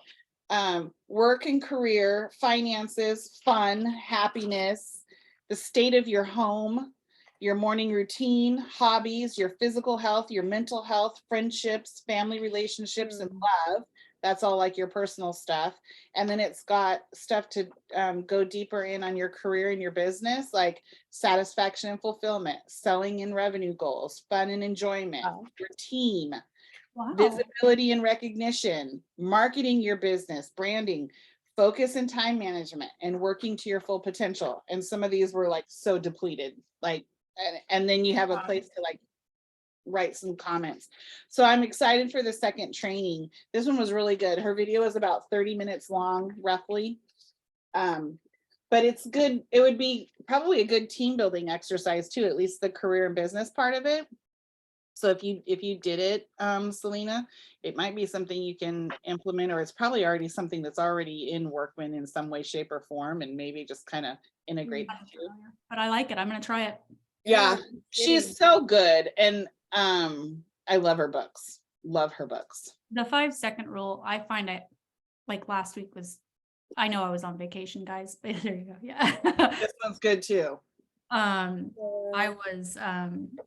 work and career, finances, fun, happiness, the state of your home, your morning routine, hobbies, your physical health, your mental health, friendships, family relationships, and love. That's all like your personal stuff. And then it's got stuff to go deeper in on your career and your business, like satisfaction and fulfillment, selling and revenue goals, fun and enjoyment, your team, Wow. visibility and recognition, marketing your business, branding, focus and time management, and working to your full potential. And some of these were like so depleted, like, and then you have a place to like write some comments. So I'm excited for the second training. This one was really good. Her video is about 30 minutes long, roughly. But it's good. It would be probably a good team building exercise too, at least the career and business part of it. So if you did it, Selina, it might be something you can implement, or it's probably already something that's already in Workman in some way, shape, or form, and maybe just kind of integrate. But I like it. I'm gonna try it. Yeah, she's so good, and I love her books. Love her books. The 5-second rule, I find it like last week was, I know I was on vacation, guys, but there you go. Yeah. This one's good too. I was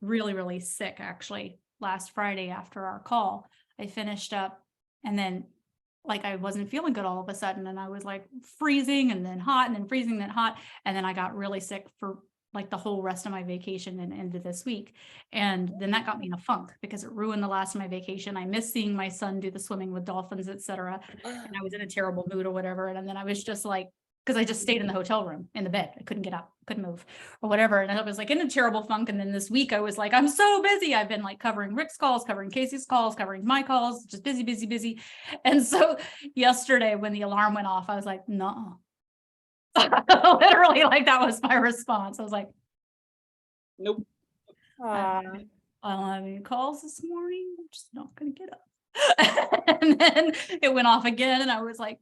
really, really sick actually last Friday after our call. I finished up and then like I wasn't feeling good all of a sudden, and I was like freezing and then hot and then freezing then hot, and then I got really sick for like the whole rest of my vacation and into this week. And then that got me in a funk because it ruined the last of my vacation. I missed seeing my son do the swimming with dolphins, etc. And I was in a terrible mood or whatever. And then I was just like, because I just stayed in the hotel room in the bed. I couldn't get up, couldn't move or whatever. And I was like in a terrible funk. And then this week I was like, I'm so busy. I've been like covering Rick's calls, covering Casey's calls, covering my calls, just busy, busy, busy. And so yesterday when the alarm went off, I was like, no. Literally, like that was my response. I was like, Nope. Aw. I don't have any calls this morning. I'm just not gonna get up. And then it went off again, and I was like,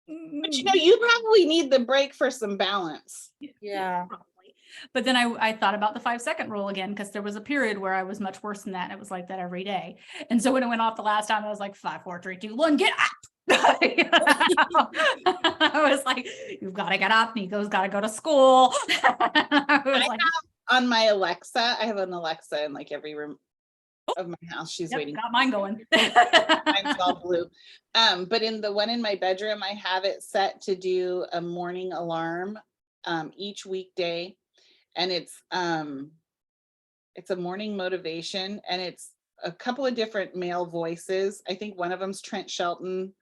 But you probably need the break for some balance. Yeah. probably. But then I thought about the 5-second rule again, because there was a period where I was much worse than that. And it was like that every day. And so when it went off the last time, I was like, 5, 4, 3, 2, 1, get up. I was like, you've got to get up. Nico's got to go to school. I was like, On my Alexa, I have an Alexa in like every room of my house. She's yep, waiting. got mine going. Mine's all blue. But in the one in my bedroom, I have it set to do a morning alarm each weekday. And it's a morning motivation, and it's a couple of different male voices. I think one of them's Trent Shelton,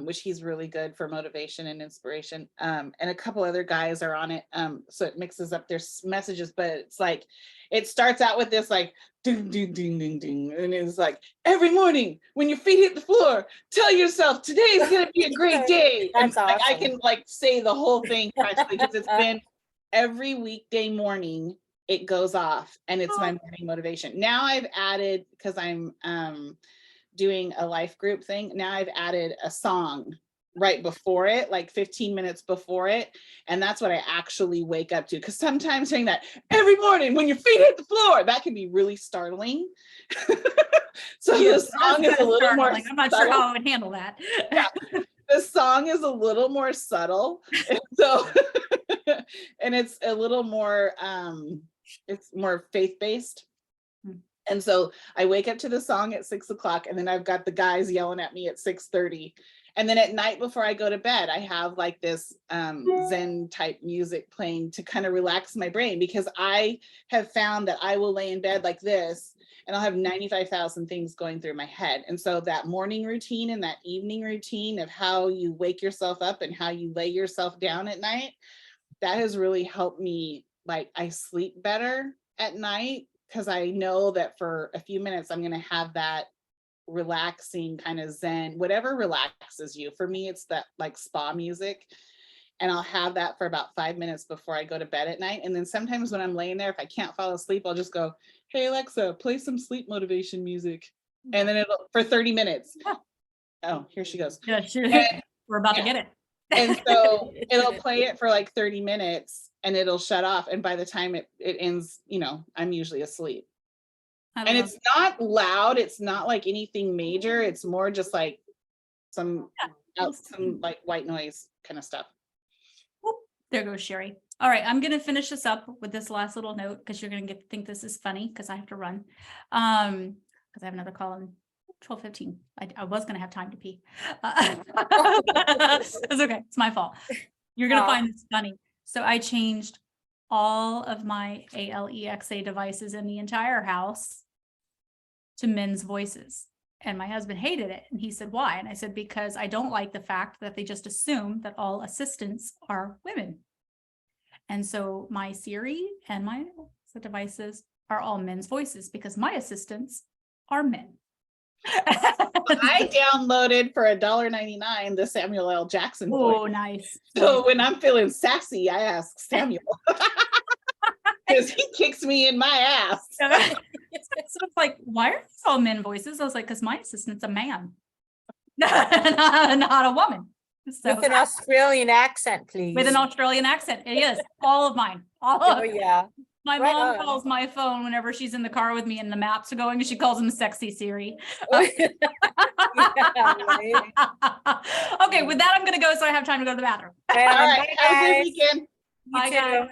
which he's really good for motivation and inspiration. And a couple other guys are on it. So it mixes up their messages, but it's like, it starts out with this like, ding, ding, ding, ding, ding. And it's like, every morning when your feet hit the floor, tell yourself today's going to be a great day. That's and like, I awesome. can like say the whole thing practically, because it's been every weekday morning it goes off, and it's my morning motivation. Now I've added, because I'm doing a life group thing, now I've added a song right before it, like 15 minutes before it. And that's what I actually wake up to. Because sometimes saying that every morning when your feet hit the floor, that can be really startling. So Yes, the song is a little more I'm not sure how I would handle that. Yeah. The song is a little more subtle. And so and it's a little more it's more faith-based. And so I wake up to the song at 6 o'clock, and then I've got the guys yelling at me at 6:30. And then at night before I go to bed, I have like this Zen type music playing to kind of relax my brain, because I have found that I will lay in bed like this and I'll have 95,000 things going through my head. And so that morning routine and that evening routine of how you wake yourself up and how you lay yourself down at night, that has really helped me. Like, I sleep better at night, because I know that for a few minutes I'm going to have that relaxing kind of Zen, whatever relaxes you. For me, it's that like spa music, and I'll have that for about 5 minutes before I go to bed at night. And then sometimes when I'm laying there, if I can't fall asleep, I'll just go, hey Alexa, play some sleep motivation music, and then it'll for 30 minutes. Oh, here she goes. Yeah, sure. And- We're about to get it. And so it'll play it for like 30 minutes and it'll shut off. And by the time it ends, I'm usually asleep. And it's not loud. It's not like anything major. It's more just like some like white noise kind of stuff. Whoop, there goes Sherry. All right, I'm going to finish this up with this last little note, because you're going to think this is funny, because I have to run. Because I have another call in 12:15. I was going to have time to pee. It's okay. It's my fault. You're going to find this funny. So I changed all of my Alexa devices in the entire house to men's voices. And my husband hated it. And he said, why? And I said, because I don't like the fact that they just assume that all assistants are women. And so my Siri and my Alexa devices are all men's voices, because my assistants are men. I downloaded for $1.99 the Samuel L. Jackson voice. Oh, nice. So when I'm feeling sassy, I ask Samuel. Because he kicks me in my ass. So it's like, why are these all men voices? I was like, because my assistant's a man, not a woman. So, With an Australian accent, please. with an Australian accent. It is all of mine. All Oh, of yeah. my right mom on. calls my phone whenever she's in the car with me and the maps are going, and she calls him sexy Siri. Yeah, right. Okay, with that, I'm going to go so I have time to go to the bathroom. Right All on. right. Bye, Have a guys. good weekend. You Bye, too. guys.